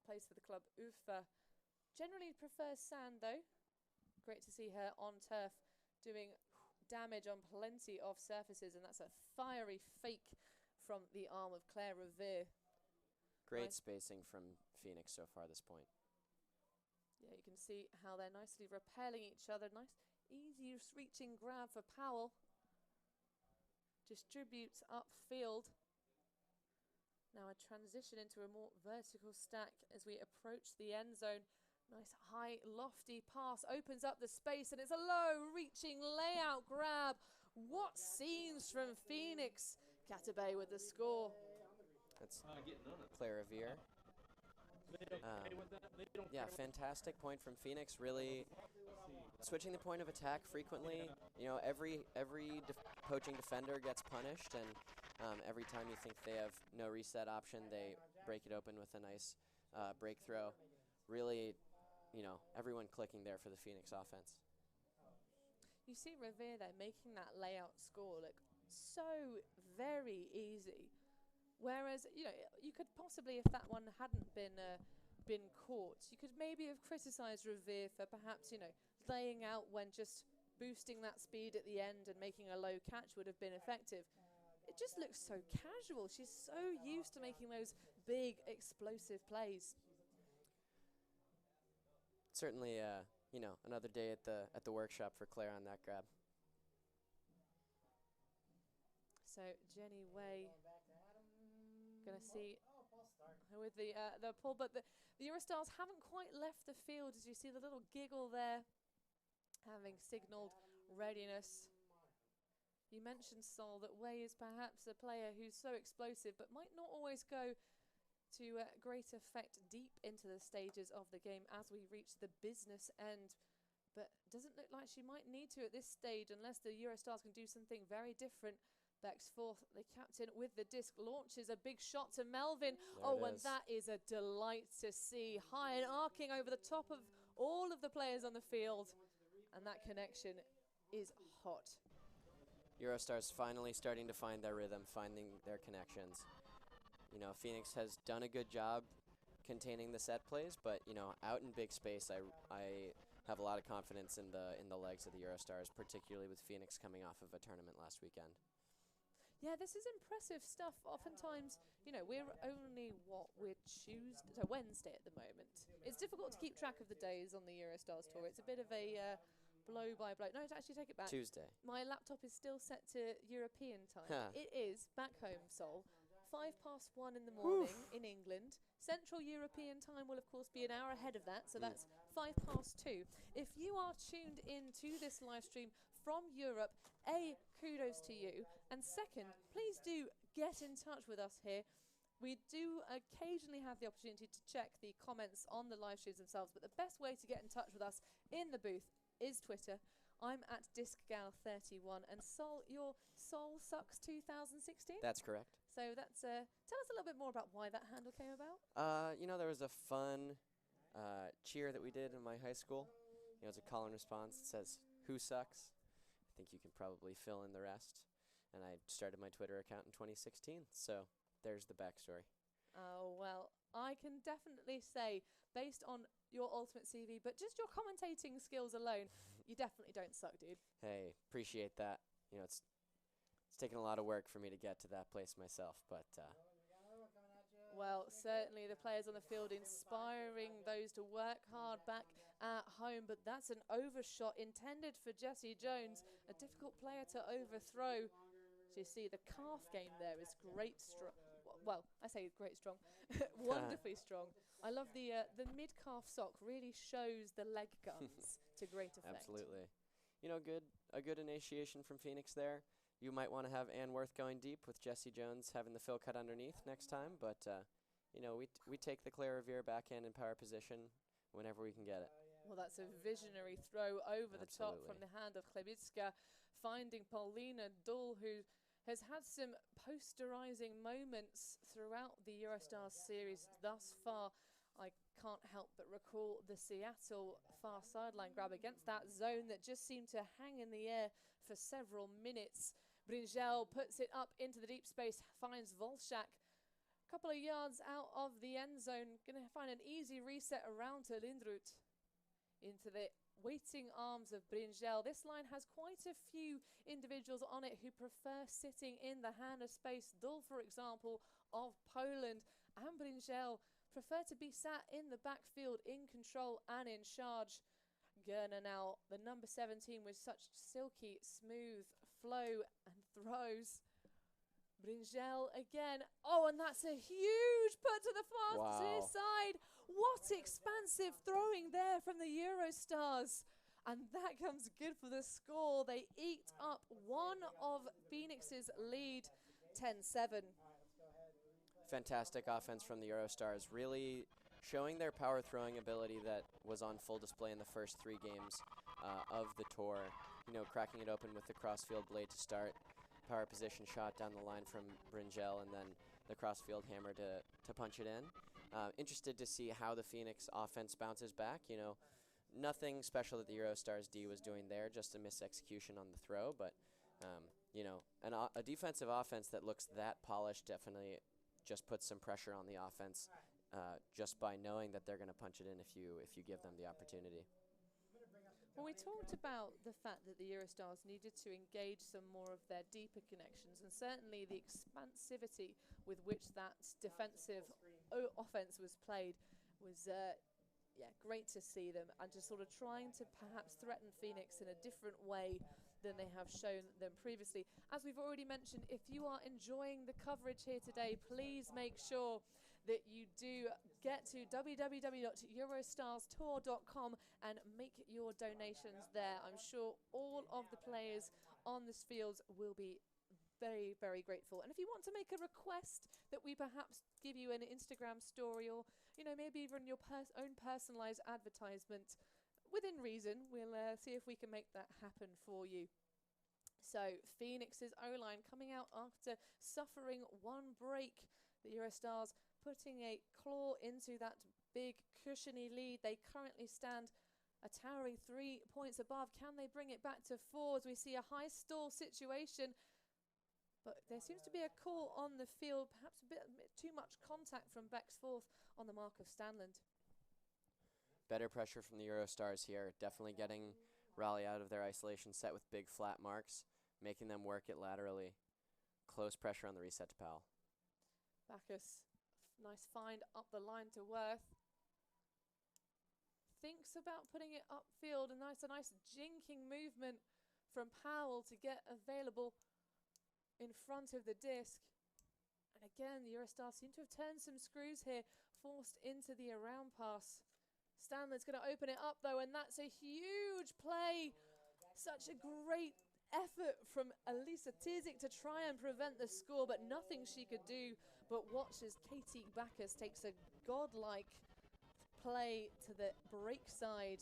plays for the club Ufa. Generally prefers sand though. Great to see her on turf doing damage on plenty of surfaces, and that's a fiery fake from the arm of Claire Revere. Great spacing from Phoenix so far this point. Yeah, you can see how they're nicely repelling each other. Nice, easy reaching grab for Powell. Distributes upfield. Now a transition into a more vertical stack as we approach the end zone. Nice high lofty pass opens up the space, and it's a low reaching layout grab. What scenes from Phoenix. Katabe with the score. That's Claire Revere. Yeah, fantastic point from Phoenix. Really switching the point of attack frequently. You know, every poaching defender gets punished, and every time you think they have no reset option, they break it open with a nice break throw. Really you know, everyone clicking there for the Phoenix offense. You see Revere there making that layout score look so very easy. Whereas, you know, you could possibly, if that one hadn't been caught, you could maybe have criticised Revere for perhaps, you know, laying out when just boosting that speed at the end and making a low catch would have been effective. It just looks so casual. She's so used to making those big, explosive plays. Certainly, you know, another day at the workshop for Claire on that grab. So Jenny Way gonna see with the pull, but the Eurostars haven't quite left the field. As you see the little giggle there, having signalled readiness. You mentioned, Sol, that Way is perhaps a player who's so explosive but might not always go to great effect deep into the stages of the game as we reach the business end. But doesn't look like she might need to at this stage unless the Eurostars can do something very different. Beck's fourth, the captain with the disc launches a big shot to Melvin. And that is a delight to see. High and arcing over the top of all of the players on the field. And that connection is hot. Eurostars finally starting to find their rhythm, finding their connections. You know, Phoenix has done a good job containing the set plays, but, you know, out in big space, I have a lot of confidence in the legs of the Eurostars, particularly with Phoenix coming off of a tournament last weekend. Yeah, this is impressive stuff. Oftentimes, you know, we're only, we're Wednesday at the moment. It's difficult to keep track of the days on the Eurostars tour. It's a bit of a blow by blow. No, to actually take it back. Tuesday. My laptop is still set to European time. It is, back home, Sol, 1:05 in the morning in England. Central European time will, of course, be an hour ahead of that, so that's 2:05. If you are tuned in to this live stream from Europe, A, kudos to you, and second, please do get in touch with us here. We do occasionally have the opportunity to check the comments on the live streams themselves, but the best way to get in touch with us in the booth is Twitter. I'm at DiscGal31, and Sol, your Sol Sucks 2016? That's correct. So that's, tell us a little bit more about why that handle came about. You know, there was a fun cheer that we did in my high school. You know, it's a call and response. It says, "Who sucks?" I think you can probably fill in the rest. And I started my Twitter account in 2016, so there's the backstory. Oh, well, I can definitely say, based on your ultimate CV, but just your commentating skills alone, you definitely don't suck, dude. Hey, appreciate that. You know, it's taken a lot of work for me to get to that place myself, but well, certainly the players on the field inspiring those to work hard back at home, but that's an overshot intended for Jessie Jones, a difficult player to overthrow. So you see the calf game there is great strong. Well, I say great strong, wonderfully strong. I love the mid-calf sock really shows the leg guns to great effect. Absolutely. You know, a good initiation from Phoenix there. You might want to have Ann Worth going deep with Jessie Jones having the fill cut underneath next time, but you know, we take the Claire Revere backhand in power position whenever we can get it. Well, that's a visionary throw over the top from the hand of Klebitska, finding Paulina Dull, who has had some posterizing moments throughout the Eurostars series thus far. I can't help but recall the Seattle far sideline grab against that zone that just seemed to hang in the air for several minutes. Bringel puts it up into the deep space, finds Volchak a couple of yards out of the end zone. Going to find an easy reset around to Lindroth. Into the waiting arms of Bringel. This line has quite a few individuals on it who prefer sitting in the hand of space. Dull, for example, of Poland, and Bringel prefer to be sat in the backfield in control and in charge. Gerner now, the number 17, with such silky, smooth flow and throws. Bringel again. Oh, and that's a huge put to the far side. What expansive throwing there from the Eurostars. And that comes good for the score. They eat up one of Phoenix's lead, 10-7. Fantastic offense from the Eurostars, really showing their power throwing ability that was on full display in the first 3 games of the tour. You know, cracking it open with the crossfield blade to start. Power position shot down the line from Bringel, and then the crossfield hammer to punch it in. Interested to see how the Phoenix offense bounces back. You know, nothing special that the Eurostars D was doing there, just a misexecution on the throw. But, you know, a defensive offense that looks that polished definitely just puts some pressure on the offense just by knowing that they're going to punch it in if you give them the opportunity. Well, we talked about the fact that the Eurostars needed to engage some more of their deeper connections, and certainly the expansivity with which that defensive offense was played was great to see them, and just sort of trying to perhaps threaten Phoenix in a different way than they have shown them previously. As we've already mentioned, if you are enjoying the coverage here today, please make sure that you do get to www.eurostarstour.com and make your donations there. I'm sure all of the players on this field will be very, very grateful. And if you want to make a request that we perhaps give you an Instagram story, or, you know, maybe even your own personalized advertisement, within reason, we'll see if we can make that happen for you. So Phoenix's O-line coming out after suffering one break. The Eurostars putting a claw into that big cushiony lead. They currently stand a towering 3 points above. Can they bring it back to 4 as we see a high stall situation? But there seems to be a call on the field, perhaps a bit too much contact from Bexforth on the mark of Stanland. Better pressure from the Eurostars here, definitely getting Raleigh out of their isolation set with big flat marks, making them work it laterally. Close pressure on the reset to Powell. Bacchus, nice find up the line to Worth. Thinks about putting it upfield, and that's a nice jinking movement from Powell to get available in front of the disc. And again, the Eurostars seem to have turned some screws here, forced into the around pass. Stanland's going to open it up though, and that's a huge play. Such a great effort from Elisa Tizik to try and prevent the score, but nothing she could do but watch as Katie Bacchus takes a godlike play to the break side.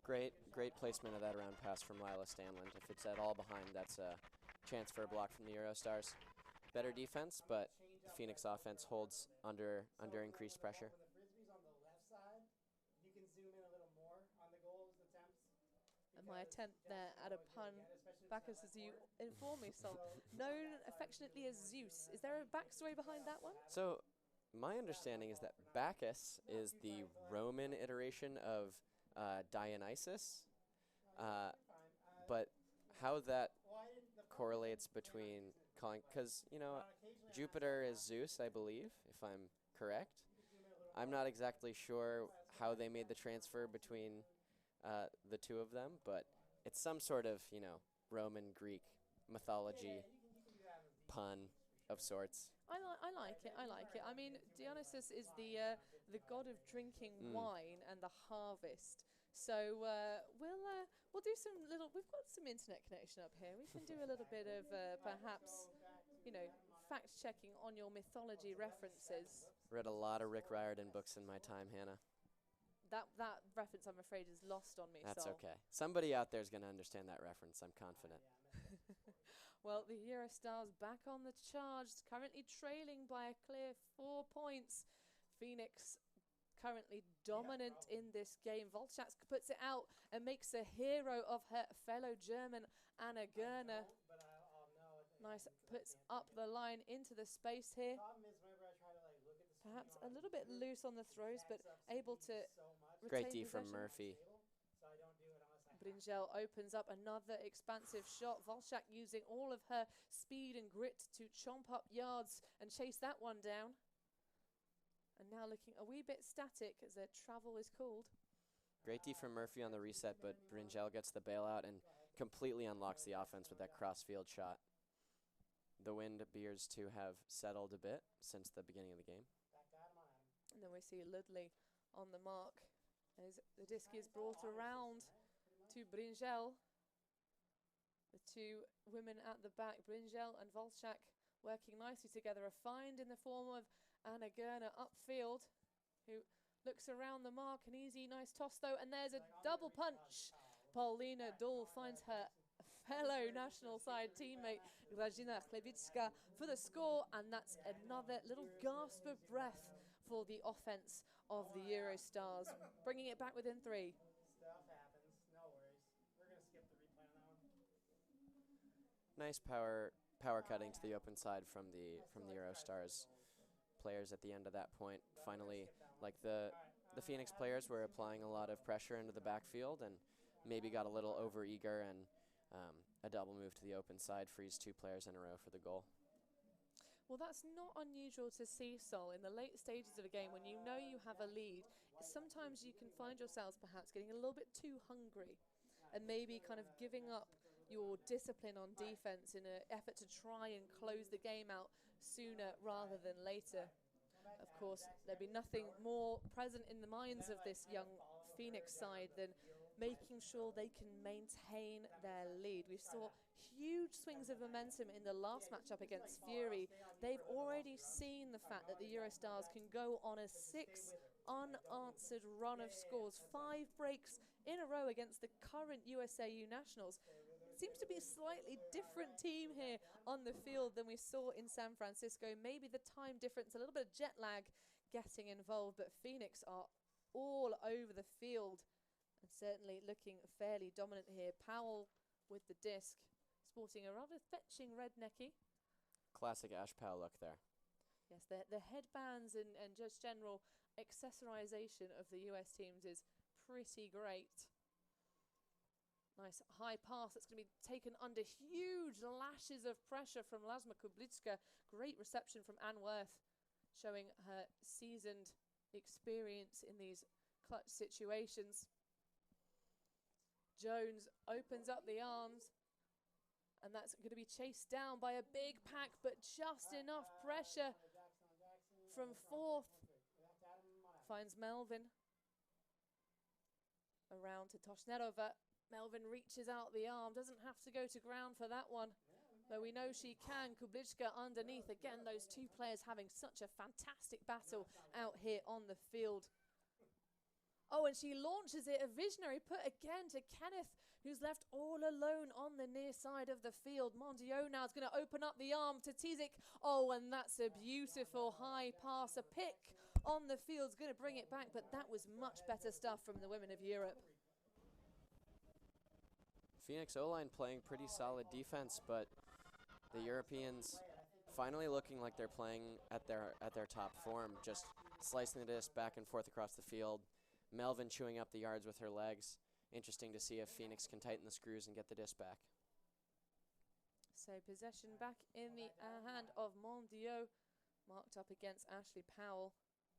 Great placement of that around pass from Lila Stanland. If it's at all behind, that's a chance for a block from the Eurostars. Better defense, but the Phoenix offense holds under increased pressure. When the frisbee's on the left side, you can zoom in a little more on the goals attempts. And my attempt there at a pun, Bacchus, as you inform me, so known affectionately as Zeus. Is there a backstory behind that one? So my understanding is that Bacchus is the Roman iteration of Dionysus, but how that correlates between calling, because, you know, Jupiter is Zeus, I believe, if I'm correct. I'm not exactly sure how they made the transfer between the two of them, but it's some sort of, you know, Roman Greek mythology pun of sorts. I like it. I mean, Dionysus is the god of drinking wine and the harvest. So we'll do some little. We've got some internet connection up here. We can do a little bit of perhaps, you know, fact checking on your mythology references. Read a lot of Rick Riordan books in my time, Hannah. That reference, I'm afraid, is lost on me. That's so. okay. Somebody out there is going to understand that reference. I'm confident. Well, the Eurostars back on the charge, currently trailing by a clear 4 points. Phoenix currently dominant in this game. Volchak puts it out and makes a hero of her fellow German Anna Gerner. Nice, puts up the line into the space here. Perhaps a little bit loose on the throws, but able to Great D possession. from Murphy. Brinjel opens up another expansive shot. Volchak using all of her speed and grit to chomp up yards and chase that one down. And now looking a wee bit static as their travel is called. Great D from Murphy on the reset, but Brinjel gets the bailout and completely unlocks the offense with that cross-field shot. The wind appears to have settled a bit since the beginning of the game. And then we see Ludley on the mark as the disc is brought around to Brinjel. The two women at the back, Brinjel and Volchak, working nicely together. A find in the form of Anna Gerner upfield, who looks around the mark. An easy, nice toss though, and there's a double punch. Paulina Dahl finds her fellow national side teammate Grażyna Chlewicka for the score, and that's another little gasp of breath for the offense of the Eurostars, bringing it back within 3. Stuff happens. No worries. We're going to skip the replay on that one. Nice power cutting to the open side from the Eurostars players at the end of that point. Finally, like the Phoenix players were applying a lot of pressure into the backfield and maybe got a little over-eager, and a double move to the open side frees 2 players in a row for the goal. Well, that's not unusual to see, Sol, in the late stages of a game when you know you have a lead. Sometimes you can find yourselves perhaps getting a little bit too hungry and maybe kind of giving up your discipline on defense in an effort to try and close the game out sooner rather than later. Of course, there'd be nothing more present in the minds of this young Phoenix side than making sure they can maintain their lead. We saw huge swings of momentum in the last matchup against Fury. They've already seen the fact that the Eurostars can go on a 6 unanswered run of scores, 5 breaks in a row against the current USAU nationals. It seems to be a slightly different team here on the field than we saw in San Francisco. Maybe the time difference, a little bit of jet lag getting involved, but Phoenix are all over the field and certainly looking fairly dominant here. Powell with the disc, sporting a rather fetching red necky. Classic Ash Powell look there. Yes, the headbands and just general accessorization of the US teams is pretty great. Nice high pass that's going to be taken under huge lashes of pressure from Lasma Kublitska. Great reception from Anne Worth, showing her seasoned experience in these clutch situations. Jones opens up the arms, and that's going to be chased down by a big pack, but just enough pressure from Fourth. Finds Melvin. Around to Toshnerova. Melvin reaches out the arm, doesn't have to go to ground for that one, though we know she can. Kublitska underneath. Again, those 2 players having such a fantastic battle out here on the field. Oh, and she launches it, a visionary put again to Kenneth, who's left all alone on the near side of the field. Mondiaux now is going to open up the arm to Tizik. Oh, and that's a beautiful high pass. A pick on the field is going to bring it back, but that was much better stuff from the women of Europe. Phoenix O-line playing pretty solid defense, but the Europeans finally looking like they're playing at their top form, just slicing the disc back and forth across the field. Melvin chewing up the yards with her legs. Interesting to see if Phoenix can tighten the screws and get the disc back. So possession back in the hand of Mondiaux, marked up against Ashley Powell.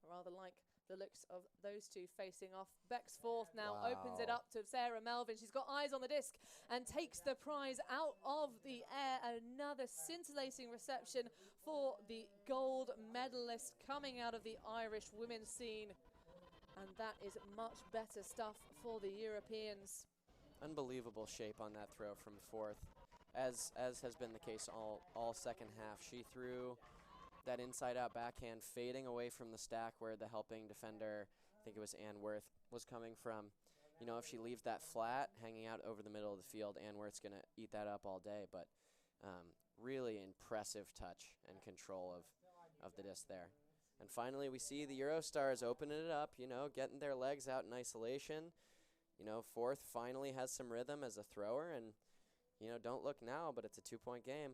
I rather like the looks of those 2 facing off. Beck's Fourth now opens it up to Sarah Melvin. She's got eyes on the disc and takes the prize out of the air. Another scintillating reception for the gold medalist coming out of the Irish women's scene. And that is much better stuff for the Europeans. Unbelievable shape on that throw from Fourth. As has been the case all second half. She threw that inside-out backhand fading away from the stack where the helping defender, I think it was Anne Worth, was coming from. You know, if she leaves that flat hanging out over the middle of the field, Anne Worth's going to eat that up all day. But really impressive touch and control of the disc there. And finally, we see the Eurostars opening it up, you know, getting their legs out in isolation. You know, Fourth finally has some rhythm as a thrower, and, you know, don't look now, but it's a 2-point game.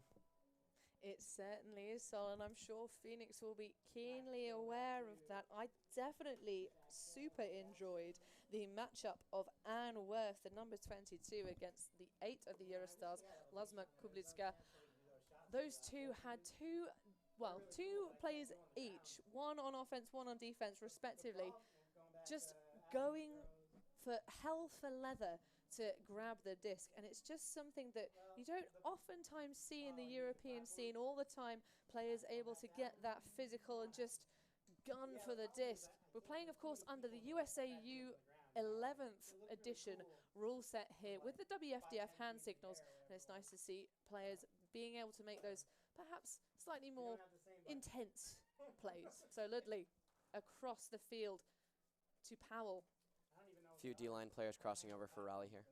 It certainly is, Sol, and I'm sure Phoenix will be keenly aware of that. I definitely super enjoyed the matchup of Anne Worth, the number 22, against the 8 of the Eurostars, Lasma Kublitska. Those 2 had 2 plays each, 1 on offense, 1 on defense, respectively, just going for hell for leather to grab the disc. And it's just something that you don't oftentimes see in the European scene all the time, players able to get that physical and just gun for the disc. We're playing, of course, under the USAU 11th edition rule set here with the WFDF hand signals, and it's nice to see players being able to make those perhaps slightly more intense plays. So Ludley across the field to Powell. A few D-line players crossing over for Raleigh here.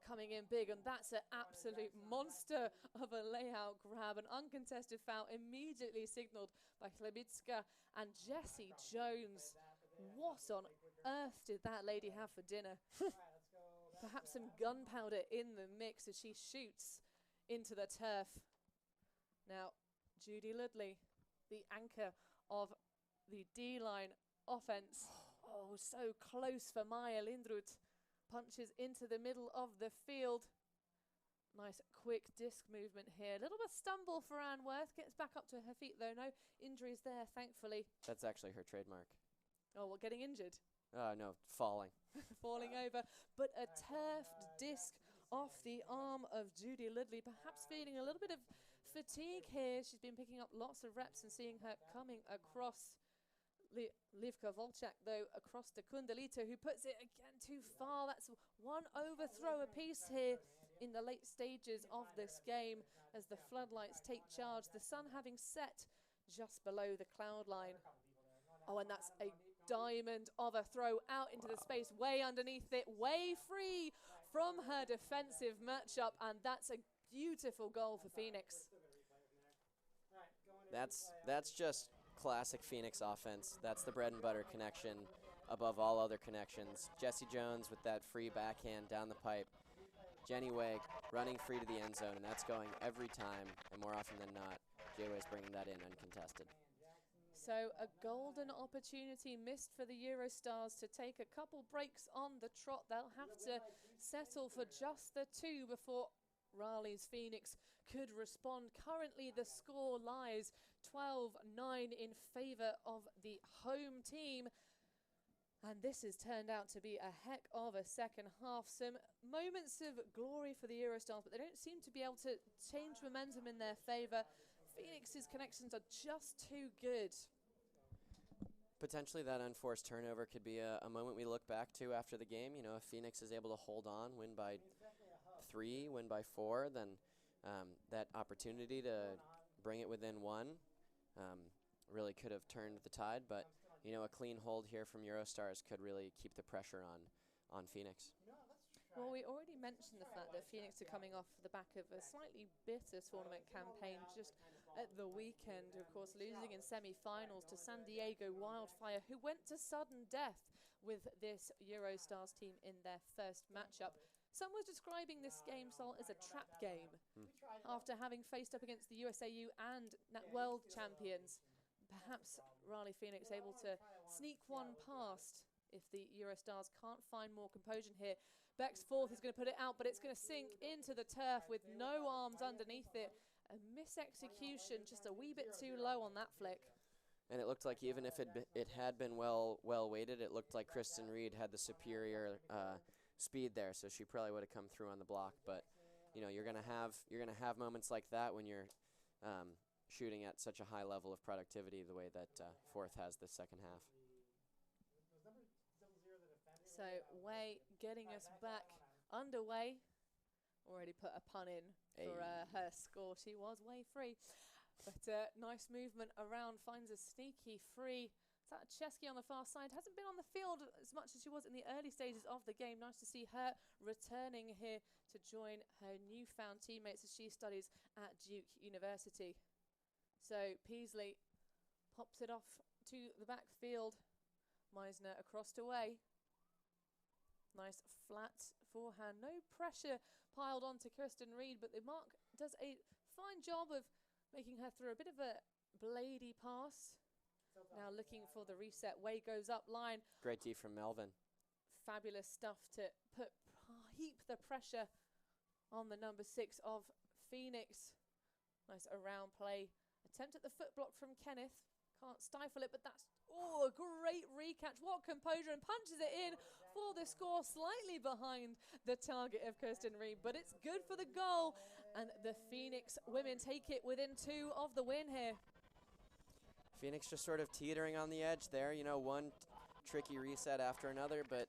coming in big, and that's an absolute monster of a layout grab. An uncontested foul immediately signaled by Chlebitska and Jessie Jones. What on earth did that lady have for dinner? Perhaps some gunpowder in the mix as she shoots into the turf. Now, Judy Ludley, the anchor of the D-line offense. Oh, so close for Maya Lindrut. Punches into the middle of the field. Nice quick disc movement here. A little bit stumble for Anne Worth. Gets back up to her feet though. No injuries there, thankfully. That's actually her trademark. Oh, well, getting injured? No, falling. Falling over. But a turfed disc off the arm of Judy Ludley. Perhaps feeling a little bit of fatigue here. She's been picking up lots of reps and seeing her coming across. Livka Volchak, though, across to Kundalito, who puts it again too far. That's one overthrow apiece here in the late stages of this game as the floodlights take charge. The sun having set just below the cloud line. Oh, and that's a diamond of a throw out into the space, way underneath it, way free from her defensive matchup, and that's a beautiful goal for Phoenix. That's just classic Phoenix offense. That's the bread and butter connection above all other connections. Jessie Jones with that free backhand down the pipe. Jenny Way running free to the end zone, and that's going every time, and more often than not, J-Way's bringing that in uncontested. So a golden opportunity missed for the Eurostars to take a couple breaks on the trot. They'll have to settle for just the 2 before Raleigh's Phoenix could respond. Currently the score lies 12-9 in favour of the home team. And this has turned out to be a heck of a second half. Some moments of glory for the Eurostars, but they don't seem to be able to change momentum in their favour. Phoenix's connections are just too good. Potentially that unforced turnover could be a moment we look back to after the game. You know, if Phoenix is able to hold on, win by 3, win by 4, then that opportunity to bring it within 1 really could have turned the tide. But, you know, a clean hold here from Eurostars could really keep the pressure on Phoenix. Well, we already mentioned the fact that Phoenix are coming off the back of a slightly bitter tournament campaign just at the weekend, of course, losing in semi-finals to San Diego Wildfire, who went to sudden death with this Eurostars team in their first matchup. Some were describing this game, Sol, as a trap game after having faced up against the USAU and world champions. Perhaps Raleigh Phoenix able to sneak one past if the Eurostars can't find more composure here. Beck's fourth is going to put it out, but it's going to sink into the turf with no arms underneath it. A mis-execution, just a wee bit too low on that flick. And it looked like even if it had been well weighted, it looked like Kristen Reed had the superior speed there, so she probably would have come through on the block. But you know, you're gonna have moments like that when you're shooting at such a high level of productivity, the way that Fourth has this second half. So Way getting us back underway. Already put a pun in for her score. She was Way free. But nice movement around, finds a sneaky free. Chesky on the far side hasn't been on the field as much as she was in the early stages of the game. Nice to see her returning here to join her newfound teammates as she studies at Duke University. So Peasley pops it off to the backfield. Meisner across to Way. Nice flat forehand. No pressure piled onto Kirsten Reed, but the mark does a fine job of making her through a bit of a bladey pass. Now looking for the reset. Way goes up line. Great D from Melvin. Fabulous stuff to heap the pressure on the number 6 of Phoenix. Nice around play. Attempt at the foot block from Kenneth. Can't stifle it, but that's a great recatch. What composure, and punches it in for the score, slightly behind the target of Kirsten Reed, but it's good for the goal, and the Phoenix women take it within 2 of the win here. Phoenix just sort of teetering on the edge there, you know, one tricky reset after another, but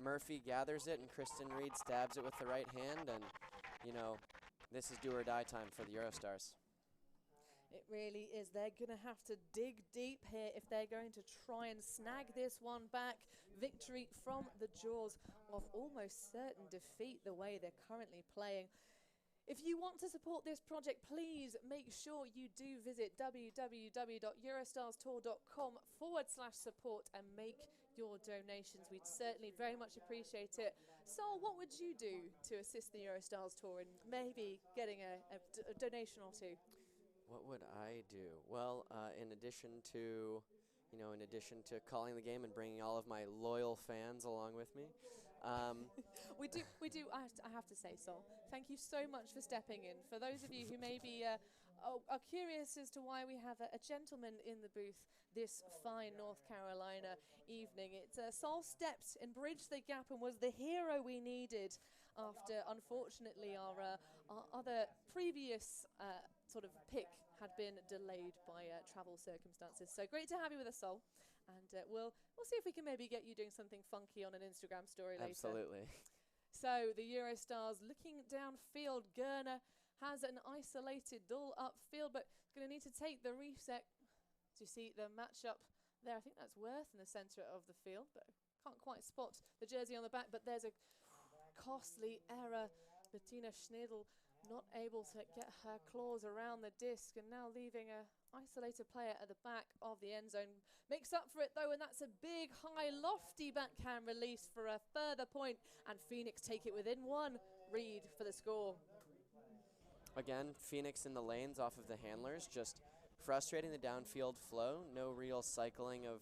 Murphy gathers it and Kristen Reed stabs it with the right hand, and, you know, this is do or die time for the Eurostars. It It really is. They're going to have to dig deep here if they're going to try and snag this one back. Victory from the jaws of almost certain defeat the way they're currently playing. If you want to support this project, please make sure you do visit www.eurostarstour.com/support and make your donations. We'd certainly very much appreciate it. So what would you do to assist the Eurostars Tour in maybe getting a donation or two? What would I do? Well, in addition to calling the game and bringing all of my loyal fans along with me. We do. I have to say, Sol, thank you so much for stepping in. For those of you who maybe are curious as to why we have a gentleman in the booth this fine North Carolina evening, it's Sol stepped and bridged the gap and was the hero we needed after, unfortunately, our other previous sort of pick had been delayed by travel circumstances. So great to have you with us, Sol. And we'll see if we can maybe get you doing something funky on an Instagram story later. Absolutely. So the Eurostars looking downfield. Gerner has an isolated duel upfield, but going to need to take the reset. Do you see the matchup there? I think that's Worth in the centre of the field, but can't quite spot the jersey on the back. But there's a costly error. Bettina Schneidl not able to get her claws around the disc, and now leaving a isolated player at the back of the end zone. Makes up for it though, and that's a big, high, lofty backhand release for a further point, and Phoenix take it within one. Reed for the score. Again, Phoenix in the lanes off of the handlers, just frustrating the downfield flow. No real cycling of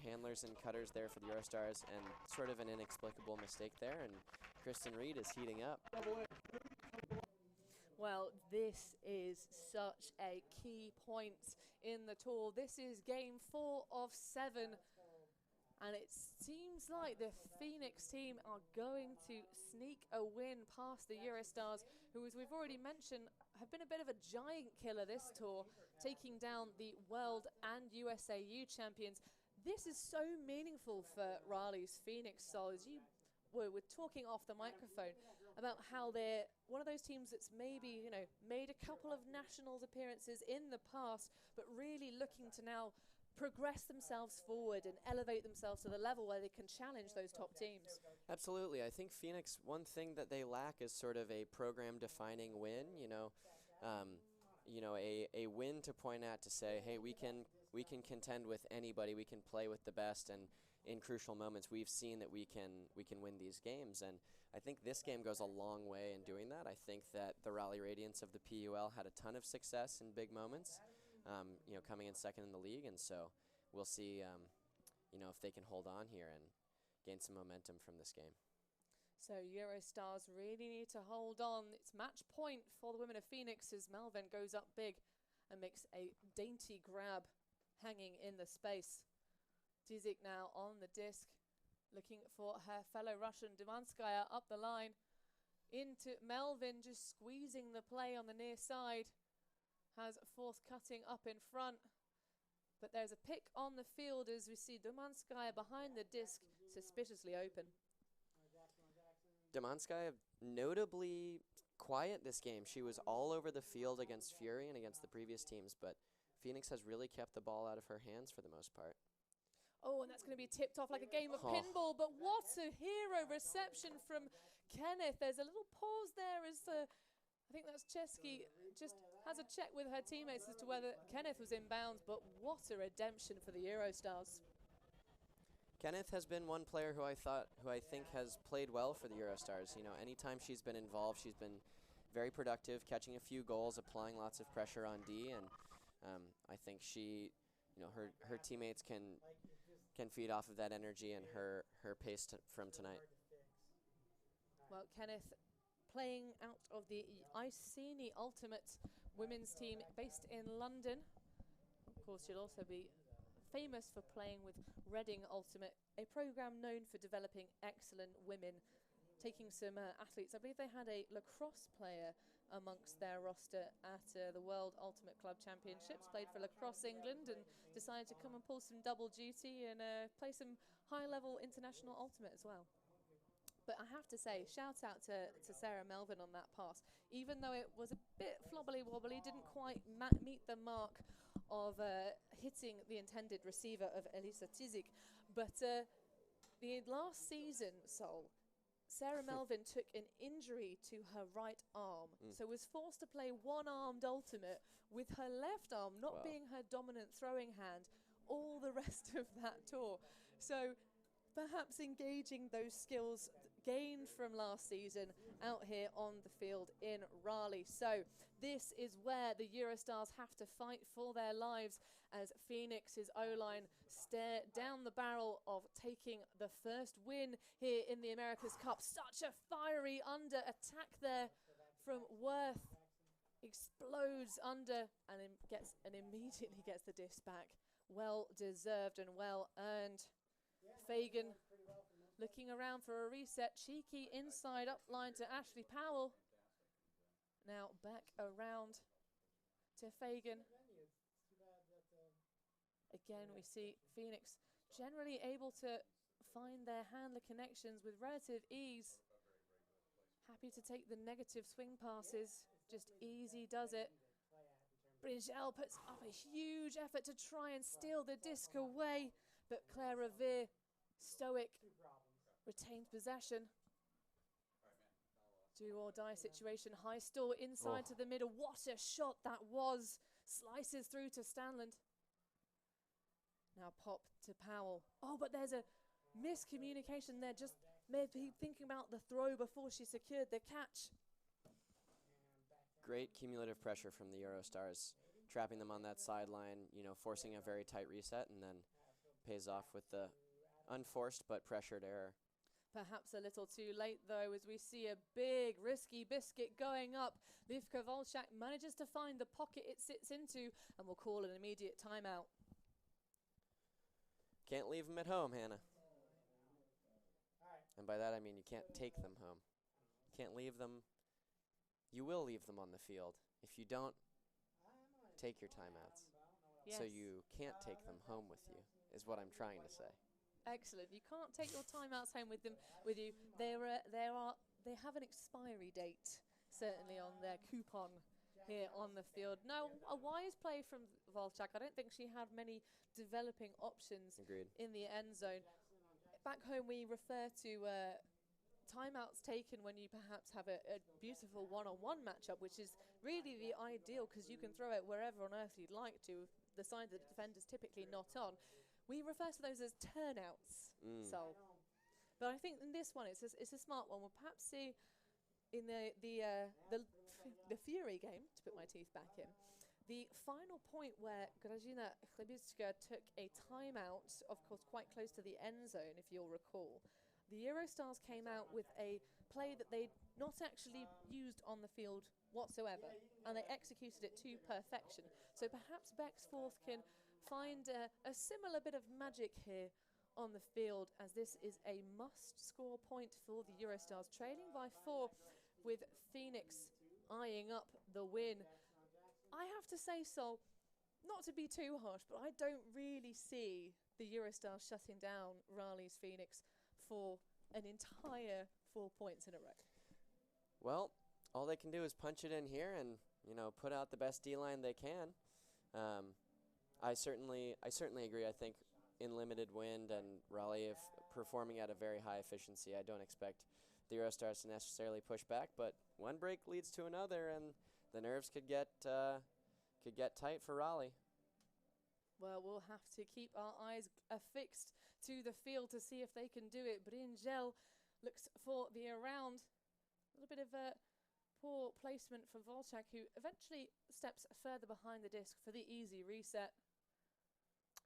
handlers and cutters there for the Eurostars, and sort of an inexplicable mistake there, and Kristen Reed is heating up. Well, this is such a key point in the tour. This is game 4 of 7. And it seems like the Phoenix team are going to sneak a win past the Eurostars, who, as we've already mentioned, have been a bit of a giant killer this tour, taking down the world and USAU champions. This is so meaningful for Raleigh's Phoenix, Sol, as you we're talking off the microphone about how they're one of those teams that's maybe, made a couple of nationals appearances in the past, but really looking to now progress themselves forward and elevate themselves to the level where they can challenge those top teams. Absolutely. I think Phoenix, one thing that they lack is sort of a program-defining win, a win to point at to say, hey, we can contend with anybody, we can play with the best, and in crucial moments we've seen that we can win these games, and I think this game goes a long way in doing that. I think that the Raleigh Radiants of the PUL had a ton of success in big moments, coming in second in the league, and so we'll see if they can hold on here and gain some momentum from this game. So Eurostars really need to hold on. It's match point for the women of Phoenix as Melvin goes up big and makes a dainty grab hanging in the space. Dizik now on the disc, looking for her fellow Russian Dumanskaya up the line. Into Melvin, just squeezing the play on the near side. Has Forth cutting up in front. But there's a pick on the field as we see Dumanskaya behind the disc, suspiciously open. Dumanskaya notably quiet this game. She was all over the field against Fury and against the previous teams, but Phoenix has really kept the ball out of her hands for the most part. Oh, and that's going to be tipped off like a game of pinball, but what a hero reception from Kenneth. There's a little pause there as I think that's Chesky just has a check with her teammates as to whether Kenneth was in bounds, but what a redemption for the Eurostars. Kenneth has been one player who I think has played well for the Eurostars. Anytime she's been involved, she's been very productive, catching a few goals, applying lots of pressure on D, and I think she, her teammates can feed off of that energy and her pace from tonight. Well, Kenneth playing out of the Iceni Ultimate women's team based in London. Of course, she'll also be famous for playing with Reading Ultimate, a program known for developing excellent women, taking some athletes. I believe they had a lacrosse player amongst their roster at the World Ultimate Club Championships, played for Lacrosse England and decided to come and pull some double duty and play some high-level international ultimate as well. But I have to say, shout out to Sarah Melvin on that pass. Even though it was a bit flobbly wobbly, didn't quite meet the mark of hitting the intended receiver of Elisa Tizik. But the last season, Sol, Sarah Melvin took an injury to her right arm, so was forced to play one-armed ultimate with her left arm not being her dominant throwing hand all the rest of that tour. So perhaps engaging those skills gained from last season out here on the field in Raleigh. So this is where the Eurostars have to fight for their lives as Phoenix's O-line stare down the barrel of taking the first win here in the Americas Cup. Such a fiery under attack there from Worth. Explodes under and immediately gets the disc back. Well deserved and well earned. Fagan looking around for a reset. Cheeky inside up line to Ashley Powell. Now back around to Fagan. Again, we see Phoenix generally able to find their handler connections with relative ease. Happy to take the negative swing passes. Just easy does it. Bringel puts up a huge effort to try and steal the disc away, but Claire Revere, stoic, retains possession. Do or die situation. High store inside to the middle. What a shot that was. Slices through to Stanland. Now pop to Powell. Oh, but there's a miscommunication there. Just maybe thinking about the throw before she secured the catch. Great cumulative pressure from the Eurostars, trapping them on that sideline, you know, forcing a very tight reset, and then pays off with the unforced but pressured error. Perhaps a little too late, though, as we see a big, risky biscuit going up. Livka Volchak manages to find the pocket it sits into and will call an immediate timeout. Can't leave them at home, Hannah. And by that I mean you can't take them home. Can't leave them. You will leave them on the field. If you don't, take your timeouts. Yes. So you can't take them home with you, is what I'm trying to say. Excellent. You can't take your timeouts home with you. They have an expiry date, certainly on their coupon here on the field. No, a wise play from Volchak. I don't think she had many developing options in the end zone. Back home, we refer to timeouts taken when you perhaps have a beautiful one-on-one matchup, which is really the ideal because you can throw it wherever on earth you'd like to, the side that the defender's typically not on. We refer to those as turnouts. So, but I think in this one, it's a smart one. We'll perhaps see in the Fury game, to put my teeth back in, the final point where Grażyna Chlebicka took a timeout, of course, quite close to the end zone, if you'll recall. The Eurostars came out with a play that they'd not actually used on the field whatsoever, and they executed it to perfection. So perhaps Bexforth can find a similar bit of magic here on the field, as this is a must-score point for the Eurostars, trailing by 4 with Phoenix eyeing up the win. I have to say, Sol, not to be too harsh, but I don't really see the Eurostars shutting down Raleigh's Phoenix for an entire 4 points in a row. Well, all they can do is punch it in here and, you know, put out the best D-line they can. I certainly agree. I think in limited wind and Raleigh, if performing at a very high efficiency, I don't expect the Eurostars to necessarily push back. But one break leads to another, and the nerves could get tight for Raleigh. Well, we'll have to keep our eyes affixed to the field to see if they can do it. Bringel looks for the around. A little bit of a poor placement from Volchak, who eventually steps further behind the disc for the easy reset.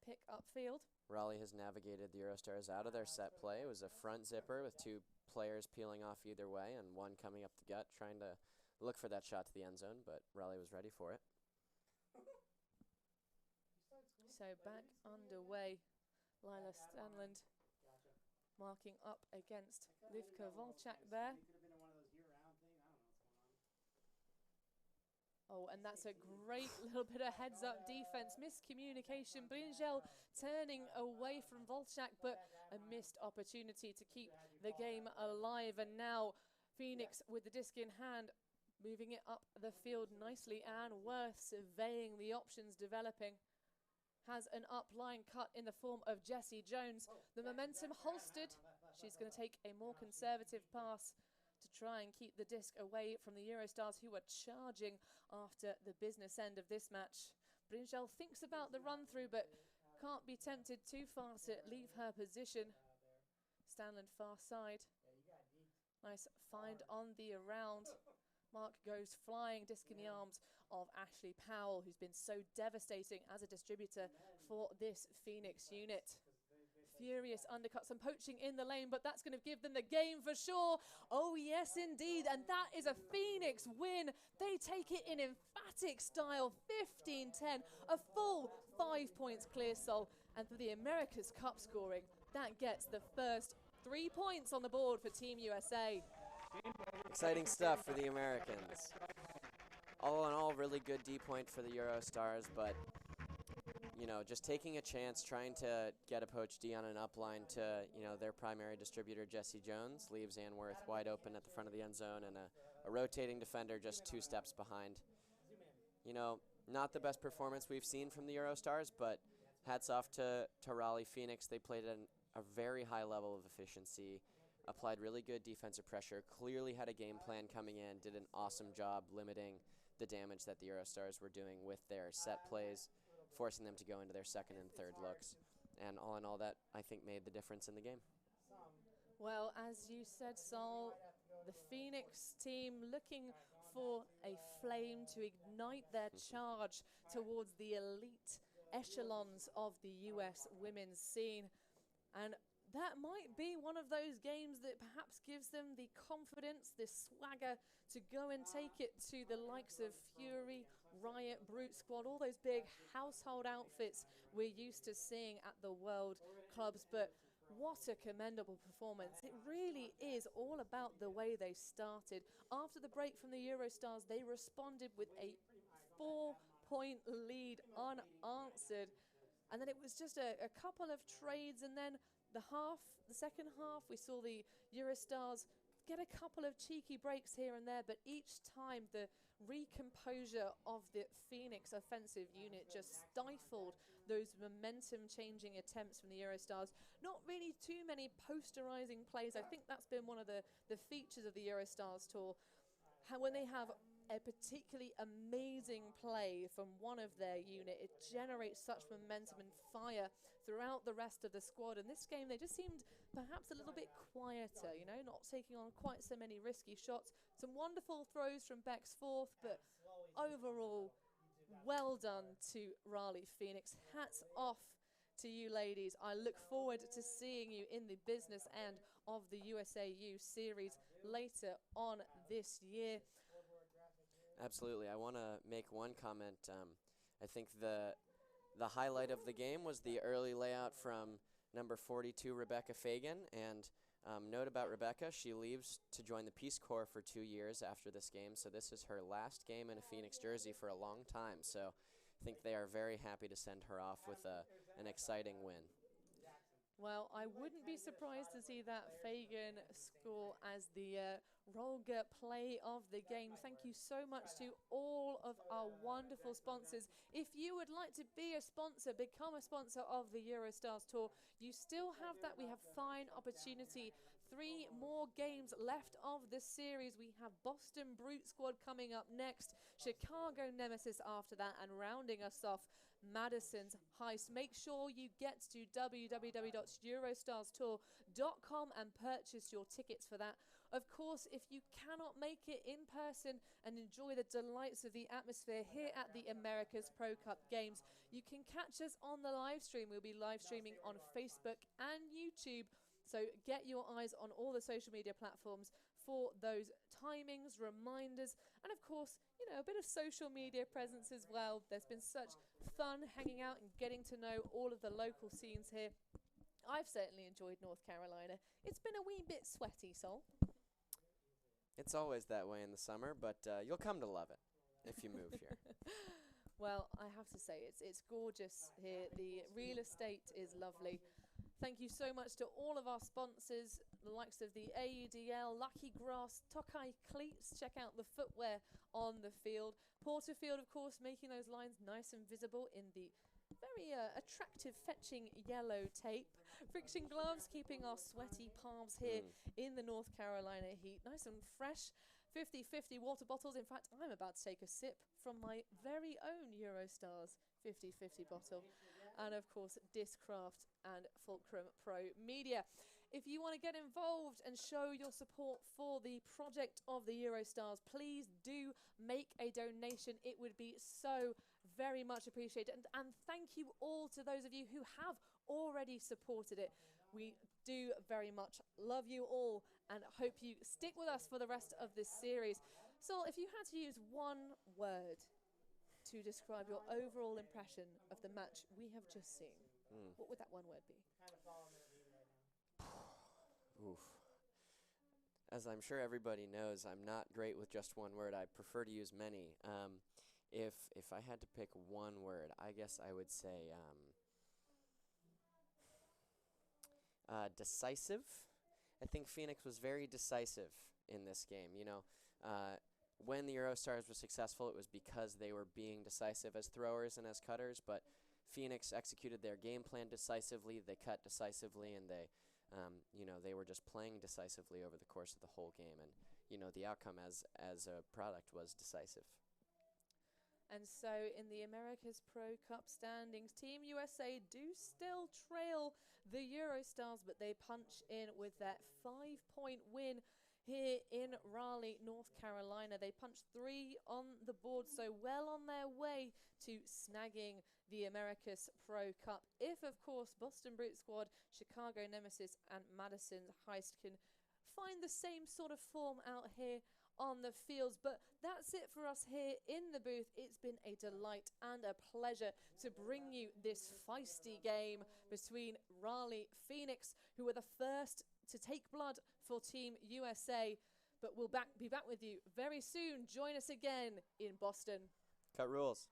Pick upfield. Raleigh has navigated the Eurostars out of their set play. It was a front zipper with 2 players peeling off either way and one coming up the gut, trying to look for that shot to the end zone, but Raleigh was ready for it. So back underway, Lila Stanland marking up against Livka Volchak there. Oh, and that's a great little bit of heads-up defense. Miscommunication. Brinjel turning away from Volchak, but a missed opportunity to keep the game alive. And now Phoenix with the disc in hand, moving it up the field nicely, and Worth surveying the options developing. Has an up-line cut in the form of Jessie Jones. The momentum holstered. She's going to take a more conservative pass to try and keep the disc away from the Eurostars, who are charging after the business end of this match. Brinjel thinks about the run-through, but can't be tempted too far to leave her position. Stanland far side. Nice find on the around. Mark goes flying, disc in the arms of Ashley Powell, who's been so devastating as a distributor for this Phoenix unit. Furious undercuts and poaching in the lane, but that's going to give them the game for sure. Oh, yes, indeed. And that is a Phoenix win. They take it in emphatic style, 15-10, a full 5 points clear, Sol. And for the Americas Cup scoring, that gets the first 3 points on the board for Team USA. Exciting stuff for the Americans. All in all, really good D point for the Eurostars, but you know, just taking a chance, trying to get a poach D on an upline to, you know, their primary distributor, Jessie Jones, leaves Ann Worth wide open at the front of the end zone, and a rotating defender just 2 steps behind. You know, not the best performance we've seen from the Eurostars, but hats off to Raleigh Phoenix. They played at a very high level of efficiency, applied really good defensive pressure, clearly had a game plan coming in, did an awesome job limiting the damage that the Eurostars were doing with their set plays, forcing them to go into their second and third looks. And all in all, that, I think, made the difference in the game. Well, as you said, Sol, the Phoenix team looking for a flame to ignite their charge towards the elite echelons of the US women's scene. And that might be one of those games that perhaps gives them the confidence, the swagger to go and take it to the likes of Fury, Riot, Brute Squad, all those big household outfits we're used to seeing at the World Clubs. But what a commendable performance. It really is all about the way they started. After the break from the Eurostars, they responded with a 4-point lead unanswered. And then it was just a couple of trades, and then the second half, we saw the Eurostars get a couple of cheeky breaks here and there, but each time the recomposure of the Phoenix offensive unit just stifled those momentum-changing attempts from the Eurostars. Not really too many posterizing plays. I think that's been one of the features of the Eurostars tour. How when they have a particularly amazing play from one of their unit, it generates such momentum and fire throughout the rest of the squad. And this game, they just seemed perhaps a little bit quieter, you know, not taking on quite so many risky shots. Some wonderful throws from Bex Forth, but overall, well done to Raleigh Phoenix. Hats off to you ladies. I look forward to seeing you in the business end of the USAU series later on this year. Absolutely. I want to make one comment. I think the highlight of the game was the early layout from number 42, Rebecca Fagan. And note about Rebecca, she leaves to join the Peace Corps for 2 years after this game. So this is her last game in a Phoenix jersey for a long time. So I think they are very happy to send her off with an exciting win. Well, I wouldn't be surprised to see that Fagan score as the Rolga play of the game. Thank you so much to all of our wonderful sponsors. If you would like to be a sponsor, become a sponsor of the Eurostars Tour, you still have that. We have fine opportunity. 3 more games left of the series. We have Boston Brute Squad coming up next, Chicago Nemesis after that, and rounding us off, Madison's Heist. Make sure you get to www.eurostarstour.com and purchase your tickets for that. Of course, if you cannot make it in person and enjoy the delights of the atmosphere here at the Americas Pro Cup Games, you can catch us on the live stream. We'll be live streaming on Facebook and YouTube. So get your eyes on all the social media platforms for those timings, reminders, and of course, you know, a bit of social media presence as well. There's been such fun hanging out and getting to know all of the local scenes here. I've certainly enjoyed North Carolina. It's been a wee bit sweaty, Sol. It's always that way in the summer, but you'll come to love it. if you move here. Well, I have to say, it's gorgeous here. The real estate is lovely. Thank you so much to all of our sponsors, the likes of the AUDL, Lucky Grass, Tokai Cleats. Check out the footwear on the field. Porterfield, of course, making those lines nice and visible in the very attractive, fetching yellow tape. Friction gloves, keeping our sweaty palms here in the North Carolina heat nice and fresh. 50-50 water bottles. In fact, I'm about to take a sip from my very own Eurostars 50-50 bottle. And of course, Discraft and Fulcrum Pro Media. If you want to get involved and show your support for the project of the Eurostars, please do make a donation. It would be so very much appreciated. And thank you all to those of you who have already supported it. We do very much love you all and hope you stick with us for the rest of this series. So if you had to use one word to describe your overall impression of the match we have just seen, what would that one word be? Kind of following the lead right now. Oof. As I'm sure everybody knows, I'm not great with just one word. I prefer to use many. If I had to pick one word, I guess I would say decisive. I think Phoenix was very decisive in this game. You know, when the Eurostars were successful, it was because they were being decisive as throwers and as cutters, but Phoenix executed their game plan decisively, they cut decisively, and they, they were just playing decisively over the course of the whole game. And, the outcome as a product was decisive. And so in the Americus Pro Cup standings, Team USA do still trail the Eurostars, but they punch in with that 5-point win here in Raleigh, North Carolina. They punched 3 on the board, so well on their way to snagging the Americus Pro Cup. If, of course, Boston Brute Squad, Chicago Nemesis, and Madison Heist can find the same sort of form out here on the fields. But that's it for us here in the booth. It's been a delight and a pleasure to bring you this feisty game between Raleigh Phoenix, who were the first to take blood for Team USA. But we'll be back with you very soon. Join us again in Boston. Cut rules.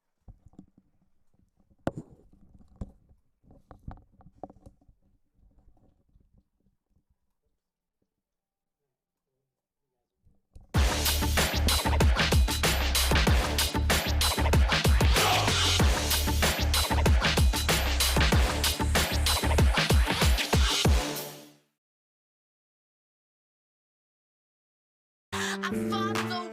I fought the